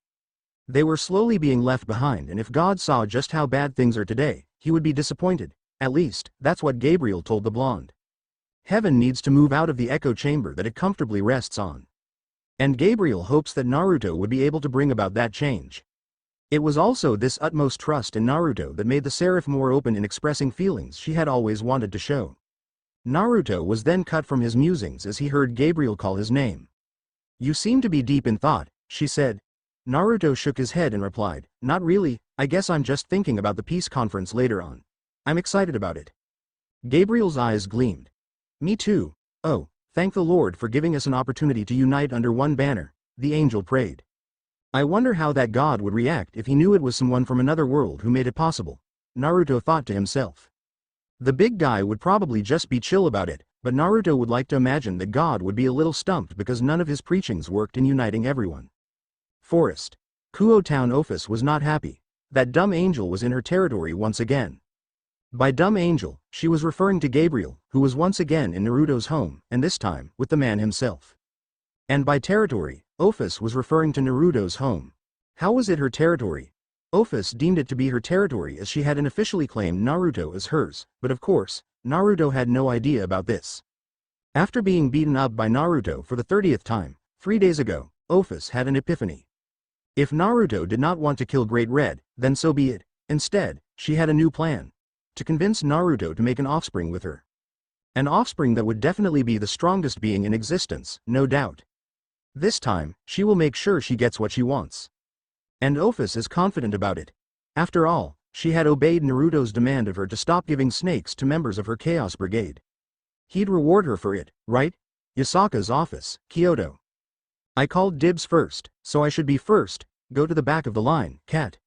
They were slowly being left behind, and if God saw just how bad things are today, he would be disappointed. At least, that's what Gabriel told the blonde. Heaven needs to move out of the echo chamber that it comfortably rests on. And Gabriel hopes that Naruto would be able to bring about that change. It was also this utmost trust in Naruto that made the seraph more open in expressing feelings she had always wanted to show. Naruto was then cut from his musings as he heard Gabriel call his name. "You seem to be deep in thought," she said. Naruto shook his head and replied, "Not really, I guess I'm just thinking about the peace conference later on. I'm excited about it." Gabriel's eyes gleamed. "Me too. Oh, thank the Lord for giving us an opportunity to unite under one banner," the angel prayed. "I wonder how that God would react if he knew it was someone from another world who made it possible," Naruto thought to himself. The big guy would probably just be chill about it, but Naruto would like to imagine that God would be a little stumped because none of his preachings worked in uniting everyone. Forest. Kuo Town Office was not happy. That dumb angel was in her territory once again. By dumb angel, she was referring to Gabriel, who was once again in Naruto's home, and this time, with the man himself. And by territory, Office was referring to Naruto's home. How was it her territory? Office deemed it to be her territory as she had unofficially claimed Naruto as hers, but of course, Naruto had no idea about this. After being beaten up by Naruto for the 30th time, 3 days ago, Office had an epiphany. If Naruto did not want to kill Great Red, then so be it. Instead, she had a new plan. To convince Naruto to make an offspring with her. An offspring that would definitely be the strongest being in existence, no doubt. This time, she will make sure she gets what she wants. And Office is confident about it. After all, she had obeyed Naruto's demand of her to stop giving snakes to members of her Chaos Brigade. He'd reward her for it, right? Yasaka's office, Kyoto. "I called dibs first, so I should be first. Go to the back of the line, cat."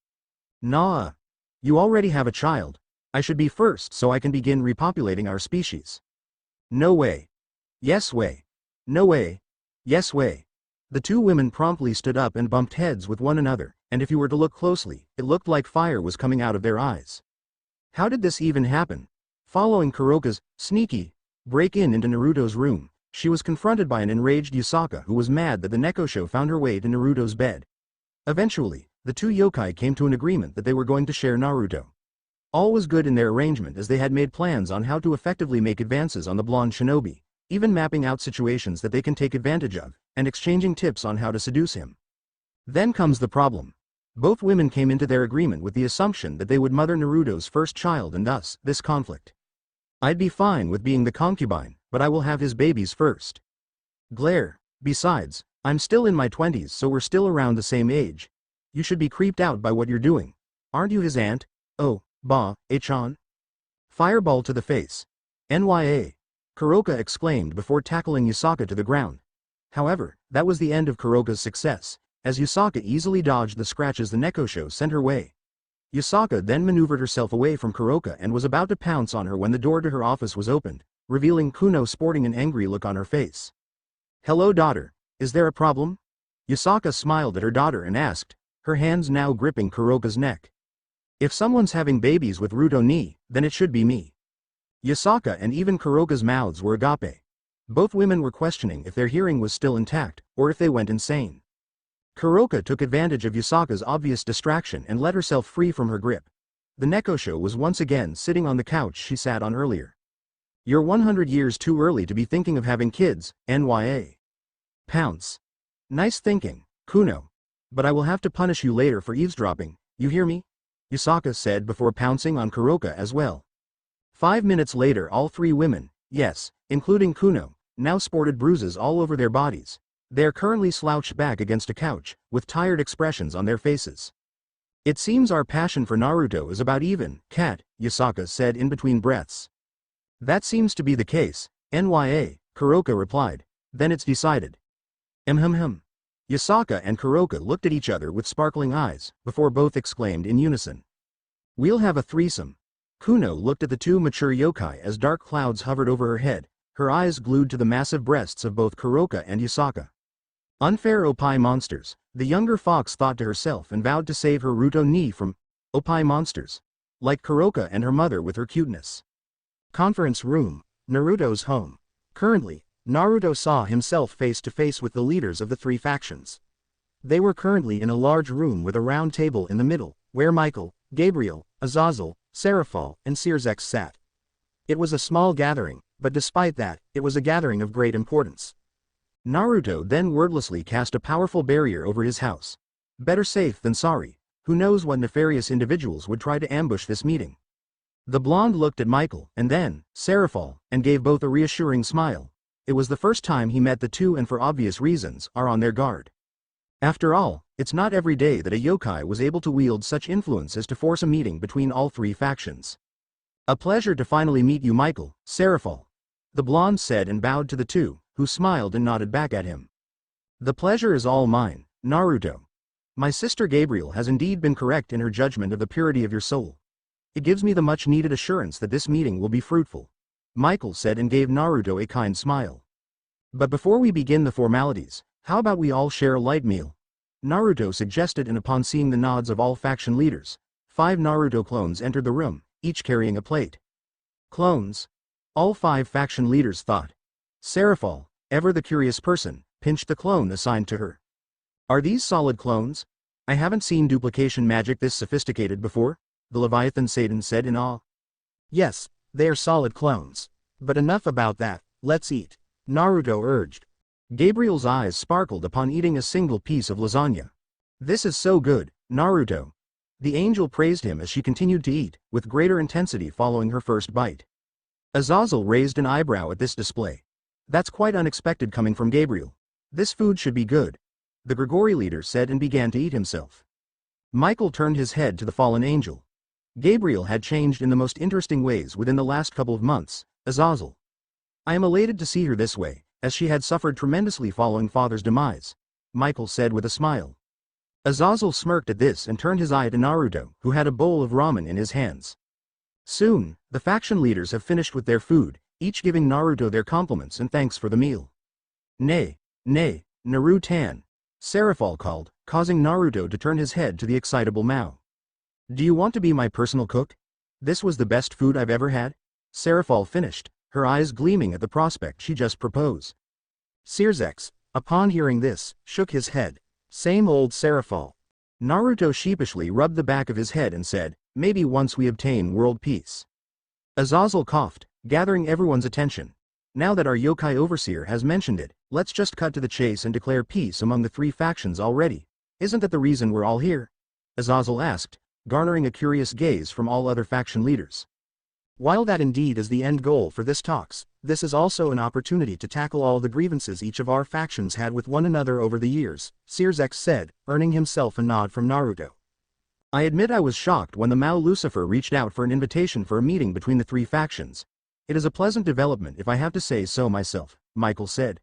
"Nah. You already have a child. I should be first so I can begin repopulating our species." "No way." "Yes way." "No way." "Yes way." The two women promptly stood up and bumped heads with one another, and if you were to look closely, it looked like fire was coming out of their eyes. How did this even happen? Following Kuroka's sneaky break-in into Naruto's room, she was confronted by an enraged Yusaka who was mad that the Nekosho found her way to Naruto's bed. Eventually, the two yokai came to an agreement that they were going to share Naruto. All was good in their arrangement as they had made plans on how to effectively make advances on the blonde shinobi, even mapping out situations that they can take advantage of, and exchanging tips on how to seduce him. Then comes the problem. Both women came into their agreement with the assumption that they would mother Naruto's first child and thus, this conflict. I'd be fine with being the concubine, but I will have his babies first. Glare. Besides, I'm still in my 20s so we're still around the same age. You should be creeped out by what you're doing. Aren't you his aunt? Oh, Chan? Fireball to the face. NYA. Kuroka exclaimed before tackling Yusaka to the ground. However, that was the end of Kuroka's success, as Yusaka easily dodged the scratches the Nekosho sent her way. Yusaka then maneuvered herself away from Kuroka and was about to pounce on her when the door to her office was opened, revealing Kuno sporting an angry look on her face. Hello daughter, is there a problem? Yusaka smiled at her daughter and asked, her hands now gripping Kuroka's neck. If someone's having babies with Ruto ni, then it should be me. Yusaka and even Kuroka's mouths were agape. Both women were questioning if their hearing was still intact, or if they went insane. Kuroka took advantage of Yusaka's obvious distraction and let herself free from her grip. The Nekosho was once again sitting on the couch she sat on earlier. You're 100 years too early to be thinking of having kids, NYA. Pounce. Nice thinking, Kuno. But I will have to punish you later for eavesdropping, you hear me? Yusaka said before pouncing on Kuroka as well. 5 minutes later all three women, yes, including Kuno, now sported bruises all over their bodies. They are currently slouched back against a couch, with tired expressions on their faces. It seems our passion for Naruto is about even, cat, Yusaka said in between breaths. That seems to be the case, NYA, Kuroka replied. Then it's decided. Yusaka and Kuroka looked at each other with sparkling eyes, before both exclaimed in unison. We'll have a threesome. Kuno looked at the two mature yokai as dark clouds hovered over her head, her eyes glued to the massive breasts of both Kuroka and Yusaka. Unfair Opai monsters, the younger fox thought to herself and vowed to save her Ruto ni from Opai monsters. Like Kuroka and her mother with her cuteness. Conference room, Naruto's home. Currently, Naruto saw himself face to face with the leaders of the three factions. They were currently in a large room with a round table in the middle, where Michael, Gabriel, Azazel, Seraphol, and Sirzex sat. It was a small gathering, but despite that, it was a gathering of great importance. Naruto then wordlessly cast a powerful barrier over his house. Better safe than sorry, who knows what nefarious individuals would try to ambush this meeting. The blonde looked at Michael and then, Seraphol, and gave both a reassuring smile. It was the first time he met the two and for obvious reasons, are on their guard. After all, it's not every day that a yokai was able to wield such influence as to force a meeting between all three factions. A pleasure to finally meet you Michael, Seraphol. The blonde said and bowed to the two, who smiled and nodded back at him. The pleasure is all mine, Naruto. My sister Gabriel has indeed been correct in her judgment of the purity of your soul. It gives me the much-needed assurance that this meeting will be fruitful. Michael said and gave Naruto a kind smile. But before we begin the formalities, how about we all share a light meal? Naruto suggested, and upon seeing the nods of all faction leaders, 5 Naruto clones entered the room, each carrying a plate. Clones? All 5 faction leaders thought. Seraphol, ever the curious person, pinched the clone assigned to her. Are these solid clones? I haven't seen duplication magic this sophisticated before, the Leviathan Satan said in awe. Yes, they are solid clones. But enough about that, let's eat, Naruto urged. Gabriel's eyes sparkled upon eating a single piece of lasagna. This is so good, Naruto. The angel praised him as she continued to eat, with greater intensity following her first bite. Azazel raised an eyebrow at this display. That's quite unexpected coming from Gabriel. This food should be good, the Grigori leader said and began to eat himself. Michael turned his head to the fallen angel. Gabriel had changed in the most interesting ways within the last couple of months, Azazel. I am elated to see her this way, as she had suffered tremendously following father's demise, Michael said with a smile. Azazel smirked at this and turned his eye to Naruto, who had a bowl of ramen in his hands. Soon, the faction leaders have finished with their food, each giving Naruto their compliments and thanks for the meal. Nay, Naruto-tan, Seraphol called, causing Naruto to turn his head to the excitable Mao. Do you want to be my personal cook? This was the best food I've ever had? Seraphol finished, her eyes gleaming at the prospect she just proposed. Sirzex, upon hearing this, shook his head. Same old Seraphol. Naruto sheepishly rubbed the back of his head and said, maybe once we obtain world peace. Azazel coughed, gathering everyone's attention. Now that our yokai overseer has mentioned it, let's just cut to the chase and declare peace among the three factions already. Isn't that the reason we're all here? Azazel asked, garnering a curious gaze from all other faction leaders. While that indeed is the end goal for this talks, this is also an opportunity to tackle all the grievances each of our factions had with one another over the years, Sears said, earning himself a nod from Naruto. I admit I was shocked when the Mao Lucifer reached out for an invitation for a meeting between the three factions. It is a pleasant development if I have to say so myself, Michael said.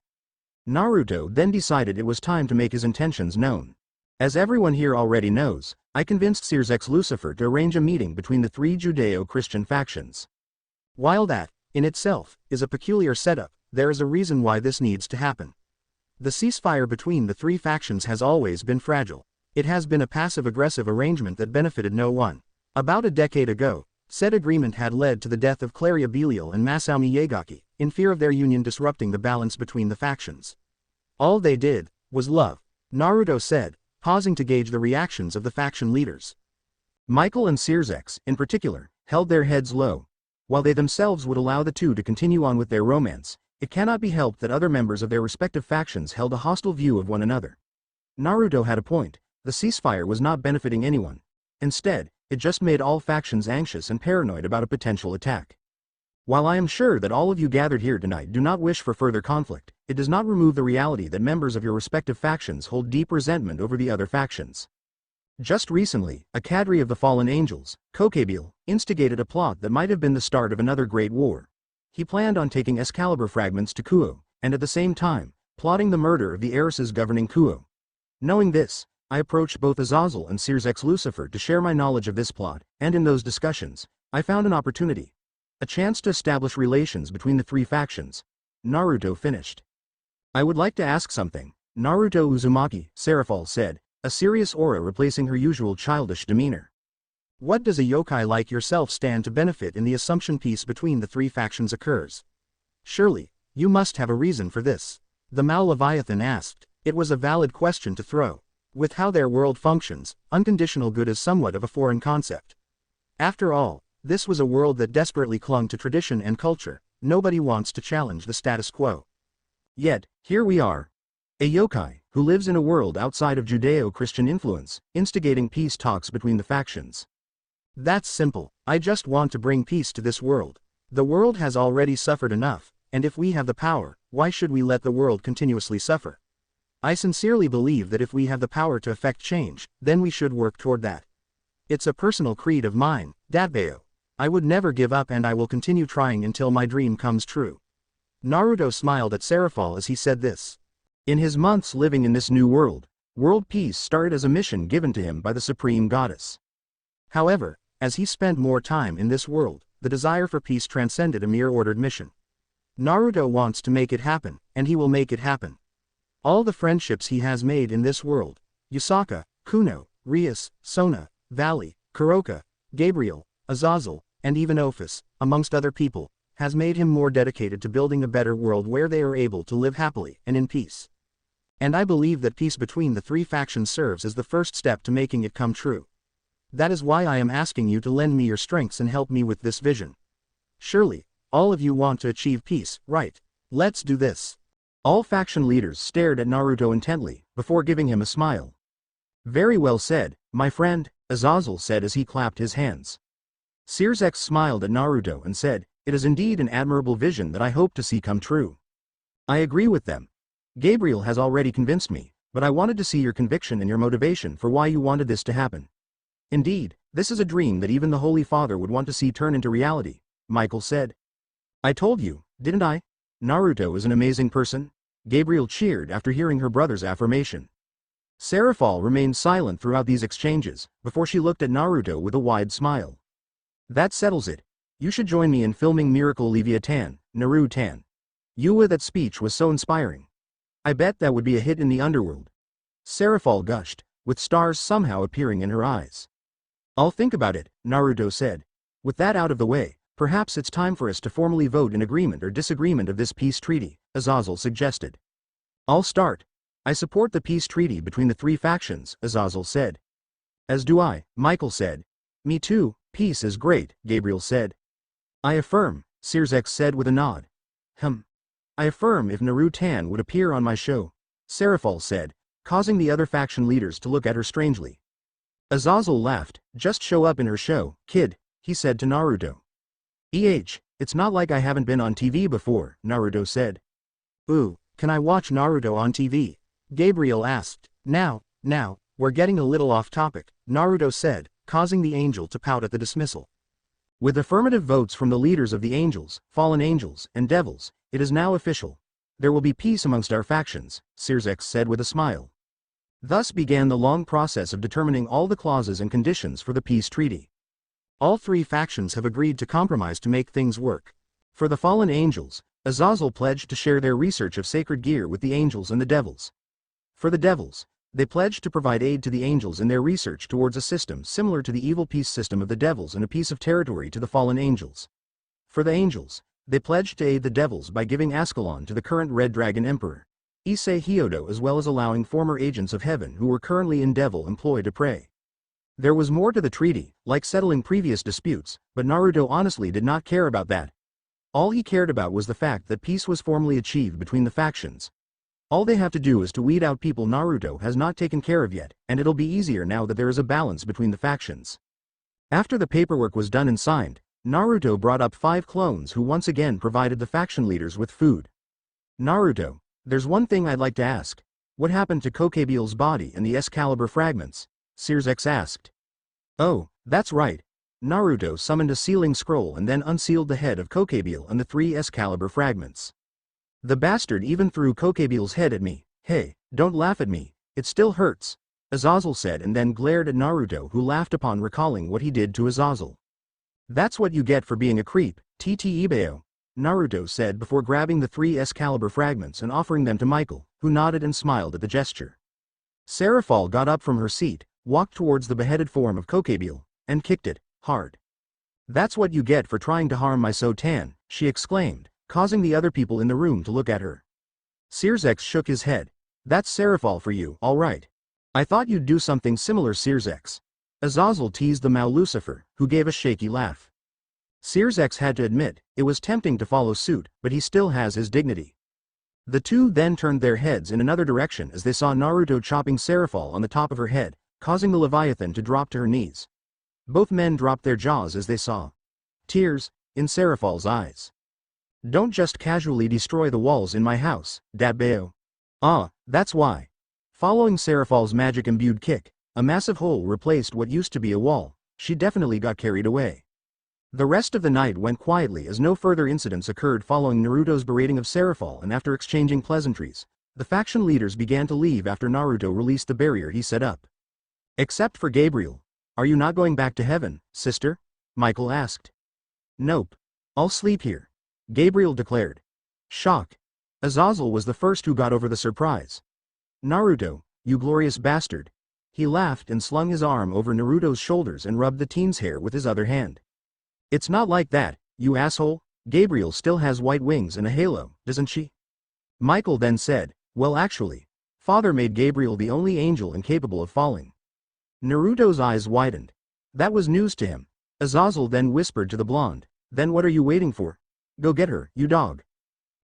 Naruto then decided it was time to make his intentions known. As everyone here already knows, I convinced Sears Lucifer to arrange a meeting between the three Judeo-Christian factions. While that, in itself, is a peculiar setup, there is a reason why this needs to happen. The ceasefire between the three factions has always been fragile. It has been a passive-aggressive arrangement that benefited no one. About a decade ago, said agreement had led to the death of Claria Belial and Masaomi Yagaki, in fear of their union disrupting the balance between the factions. All they did was love, Naruto said, pausing to gauge the reactions of the faction leaders. Michael and Sears, in particular, held their heads low. While they themselves would allow the two to continue on with their romance, it cannot be helped that other members of their respective factions held a hostile view of one another. Naruto had a point. The ceasefire was not benefiting anyone. Instead, it just made all factions anxious and paranoid about a potential attack. While I am sure that all of you gathered here tonight do not wish for further conflict, it does not remove the reality that members of your respective factions hold deep resentment over the other factions. Just recently, a cadre of the fallen angels, Kokabeel, instigated a plot that might have been the start of another great war. He planned on taking Excalibur fragments to Kuo, and at the same time, plotting the murder of the heiresses governing Kuo. Knowing this, I approached both Azazel and Sears Lucifer to share my knowledge of this plot, and in those discussions, I found an opportunity. A chance to establish relations between the three factions. Naruto finished. I would like to ask something, Naruto Uzumaki, Seraphol said, a serious aura replacing her usual childish demeanor. What does a yokai like yourself stand to benefit in the assumption peace between the three factions occurs? Surely, you must have a reason for this. The Mao Leviathan asked. It was a valid question to throw. With how their world functions, unconditional good is somewhat of a foreign concept. After all, this was a world that desperately clung to tradition and culture. Nobody wants to challenge the status quo. Yet, here we are. A yokai, who lives in a world outside of Judeo-Christian influence, instigating peace talks between the factions. That's simple. I just want to bring peace to this world. The world has already suffered enough, and if we have the power, why should we let the world continuously suffer? I sincerely believe that if we have the power to effect change, then we should work toward that. It's a personal creed of mine, Datbeo. I would never give up and I will continue trying until my dream comes true. Naruto smiled at Seraphol as he said this. In his months living in this new world, world peace started as a mission given to him by the Supreme Goddess. However, as he spent more time in this world, the desire for peace transcended a mere ordered mission. Naruto wants to make it happen, and he will make it happen. All the friendships he has made in this world, Yusaka, Kuno, Rias, Sona, Valley, Kuroka, Gabriel, Azazel, and even Ophis, amongst other people, has made him more dedicated to building a better world where they are able to live happily and in peace. And I believe that peace between the three factions serves as the first step to making it come true. That is why I am asking you to lend me your strengths and help me with this vision. Surely, all of you want to achieve peace, right? Let's do this. All faction leaders stared at Naruto intently, before giving him a smile. Very well said, my friend, Azazel said as he clapped his hands. Sears smiled at Naruto and said, it is indeed an admirable vision that I hope to see come true. I agree with them. Gabriel has already convinced me, but I wanted to see your conviction and your motivation for why you wanted this to happen. Indeed, this is a dream that even the Holy Father would want to see turn into reality, Michael said. I told you, didn't I? Naruto is an amazing person. Gabriel cheered after hearing her brother's affirmation. Seraphol remained silent throughout these exchanges, before she looked at Naruto with a wide smile. That settles it. You should join me in filming Miracle Leviathan, Naruto. That speech was so inspiring. I bet that would be a hit in the underworld. Seraphol gushed, with stars somehow appearing in her eyes. I'll think about it, Naruto said. With that out of the way, perhaps it's time for us to formally vote in agreement or disagreement of this peace treaty, Azazel suggested. I'll start. I support the peace treaty between the three factions, Azazel said. As do I, Michael said. Me too, Peace is great, Gabriel said. I affirm, Sirzek said with a nod. I affirm if Naruto would appear on my show, Serafal said, causing the other faction leaders to look at her strangely. Azazel laughed. Just show up in her show, kid, he said to Naruto. It's not like I haven't been on TV before, Naruto said. Ooh, can I watch Naruto on TV? Gabriel asked. Now, we're getting a little off topic, Naruto said, causing the angel to pout at the dismissal. With affirmative votes from the leaders of the angels, fallen angels, and devils, it is now official. There will be peace amongst our factions, Sirzek said with a smile. Thus began the long process of determining all the clauses and conditions for the peace treaty. All three factions have agreed to compromise to make things work. For the fallen angels, Azazel pledged to share their research of sacred gear with the angels and the devils. For the devils, they pledged to provide aid to the angels in their research towards a system similar to the evil peace system of the devils and a piece of territory to the fallen angels. For the angels, they pledged to aid the devils by giving Ascalon to the current Red Dragon Emperor, Issei Hyodo, as well as allowing former agents of heaven who were currently in devil employ to pray. There was more to the treaty, like settling previous disputes, but Naruto honestly did not care about that. All he cared about was the fact that peace was formally achieved between the factions. All they have to do is to weed out people Naruto has not taken care of yet, and it'll be easier now that there is a balance between the factions. After the paperwork was done and signed, Naruto brought up 5 clones who once again provided the faction leaders with food. Naruto, there's one thing I'd like to ask. What happened to Kokebiel's body and the Excalibur fragments? Sirzek asked. Oh, that's right. Naruto summoned a sealing scroll and then unsealed the head of Kokebiel and the 3 Excalibur fragments. The bastard even threw Kokebiel's head at me. Hey, don't laugh at me, it still hurts, Azazel said and then glared at Naruto, who laughed upon recalling what he did to Azazel. That's what you get for being a creep, TT Ibeo, Naruto said before grabbing the 3 Excalibur fragments and offering them to Michael, who nodded and smiled at the gesture. Serafal got up from her seat, walked towards the beheaded form of Kokebiel, and kicked it hard. That's what you get for trying to harm my Sotan, she exclaimed, causing the other people in the room to look at her. Sirzek shook his head. That's Serafal for you, all right. I thought you'd do something similar, Sirzek. Azazel teased the Mao Lucifer, who gave a shaky laugh. Sirzek had to admit, it was tempting to follow suit, but he still has his dignity. The two then turned their heads in another direction as they saw Naruto chopping Serafal on the top of her head, causing the Leviathan to drop to her knees. Both men dropped their jaws as they saw tears in Serafal's eyes. Don't just casually destroy the walls in my house, Dabbeo. Ah, that's why. Following Serafal's magic-imbued kick, a massive hole replaced what used to be a wall. She definitely got carried away. The rest of the night went quietly as no further incidents occurred following Naruto's berating of Serafal, and after exchanging pleasantries, the faction leaders began to leave after Naruto released the barrier he set up. Except for Gabriel. Are you not going back to heaven, sister? Michael asked. Nope. I'll sleep here, Gabriel declared. Shock. Azazel was the first who got over the surprise. Naruto, you glorious bastard. He laughed and slung his arm over Naruto's shoulders and rubbed the teen's hair with his other hand. It's not like that, you asshole. Gabriel still has white wings and a halo, doesn't she? Michael then said, well actually, Father made Gabriel the only angel incapable of falling. Naruto's eyes widened. That was news to him. Azazel then whispered to the blonde, then what are you waiting for? Go get her, you dog.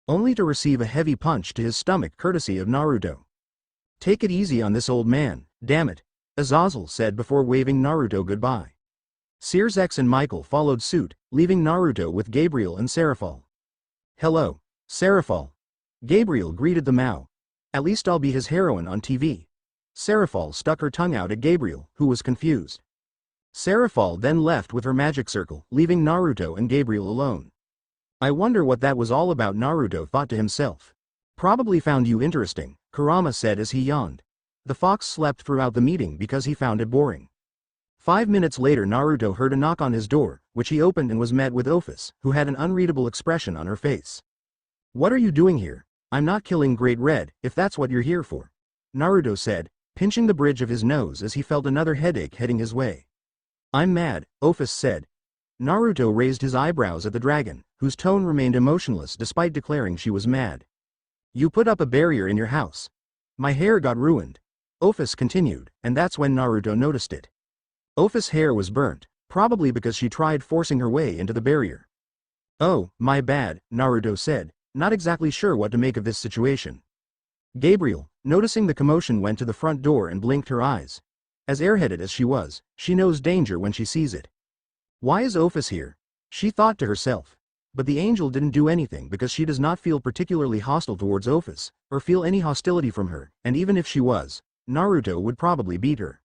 Only to receive a heavy punch to his stomach courtesy of Naruto. Take it easy on this old man, damn it, Azazel said before waving Naruto goodbye. Sirzek and Michael followed suit, leaving Naruto with Gabriel and Serafal. Hello, Serafal. Gabriel greeted the Mao. At least I'll be his heroine on TV. Serafal stuck her tongue out at Gabriel, who was confused. Serafal then left with her magic circle, leaving Naruto and Gabriel alone. I wonder what that was all about, Naruto thought to himself. Probably found you interesting, Kurama said as he yawned. The fox slept throughout the meeting because he found it boring. 5 minutes later Naruto heard a knock on his door, which he opened and was met with Ophis, who had an unreadable expression on her face. What are you doing here? I'm not killing Great Red, if that's what you're here for, Naruto said, pinching the bridge of his nose as he felt another headache heading his way. I'm mad, Ophis said. Naruto raised his eyebrows at the dragon, whose tone remained emotionless despite declaring she was mad. You put up a barrier in your house. My hair got ruined, Ophis continued, and that's when Naruto noticed it. Ophis' hair was burnt, Probably because she tried forcing her way into the barrier. Oh, my bad, Naruto said, not exactly sure what to make of this situation. Gabriel, noticing the commotion, went to the front door and blinked her eyes. As airheaded as she was, she knows danger when she sees it. Why is Ophis here? She thought to herself. But the angel didn't do anything because she does not feel particularly hostile towards Ophis, or feel any hostility from her, and even if she was, Naruto would probably beat her.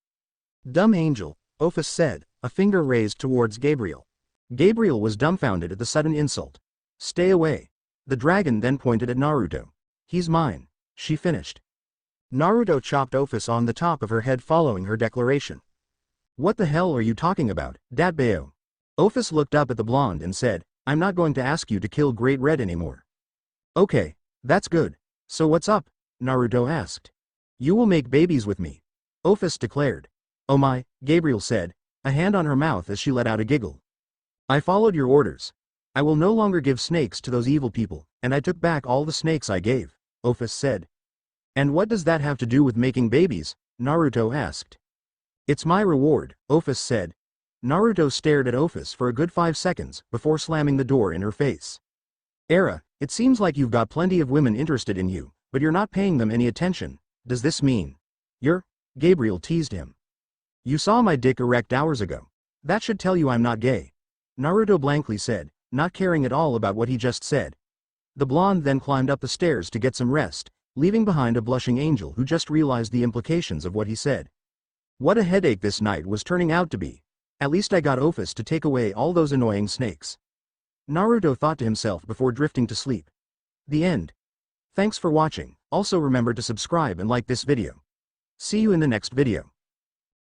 Dumb angel, Ophis said, a finger raised towards Gabriel. Gabriel was dumbfounded at the sudden insult. Stay away. The dragon then pointed at Naruto. He's mine, she finished. Naruto chopped Ophis on the top of her head following her declaration. What the hell are you talking about, Datbeo? Ophis looked up at the blonde and said, I'm not going to ask you to kill Great Red anymore. Okay, that's good. So what's up? Naruto asked. You will make babies with me. Ophis declared. Oh my, Gabriel said, a hand on her mouth as she let out a giggle. I followed your orders. I will no longer give snakes to those evil people, and I took back all the snakes I gave, Ophis said. And what does that have to do with making babies? Naruto asked. It's my reward, Ophis said. Naruto stared at Ophis for a good 5 seconds before slamming the door in her face. Era, it seems like you've got plenty of women interested in you, but you're not paying them any attention. Does this mean you're? Gabriel teased him. You saw my dick erect hours ago. That should tell you I'm not gay. Naruto blankly said, not caring at all about what he just said. The blonde then climbed up the stairs to get some rest, leaving behind a blushing angel who just realized the implications of what he said. What a headache this night was turning out to be. At least I got Ophis to take away all those annoying snakes. Naruto thought to himself before drifting to sleep. The end. Thanks for watching. Also remember to subscribe and like this video. See you in the next video.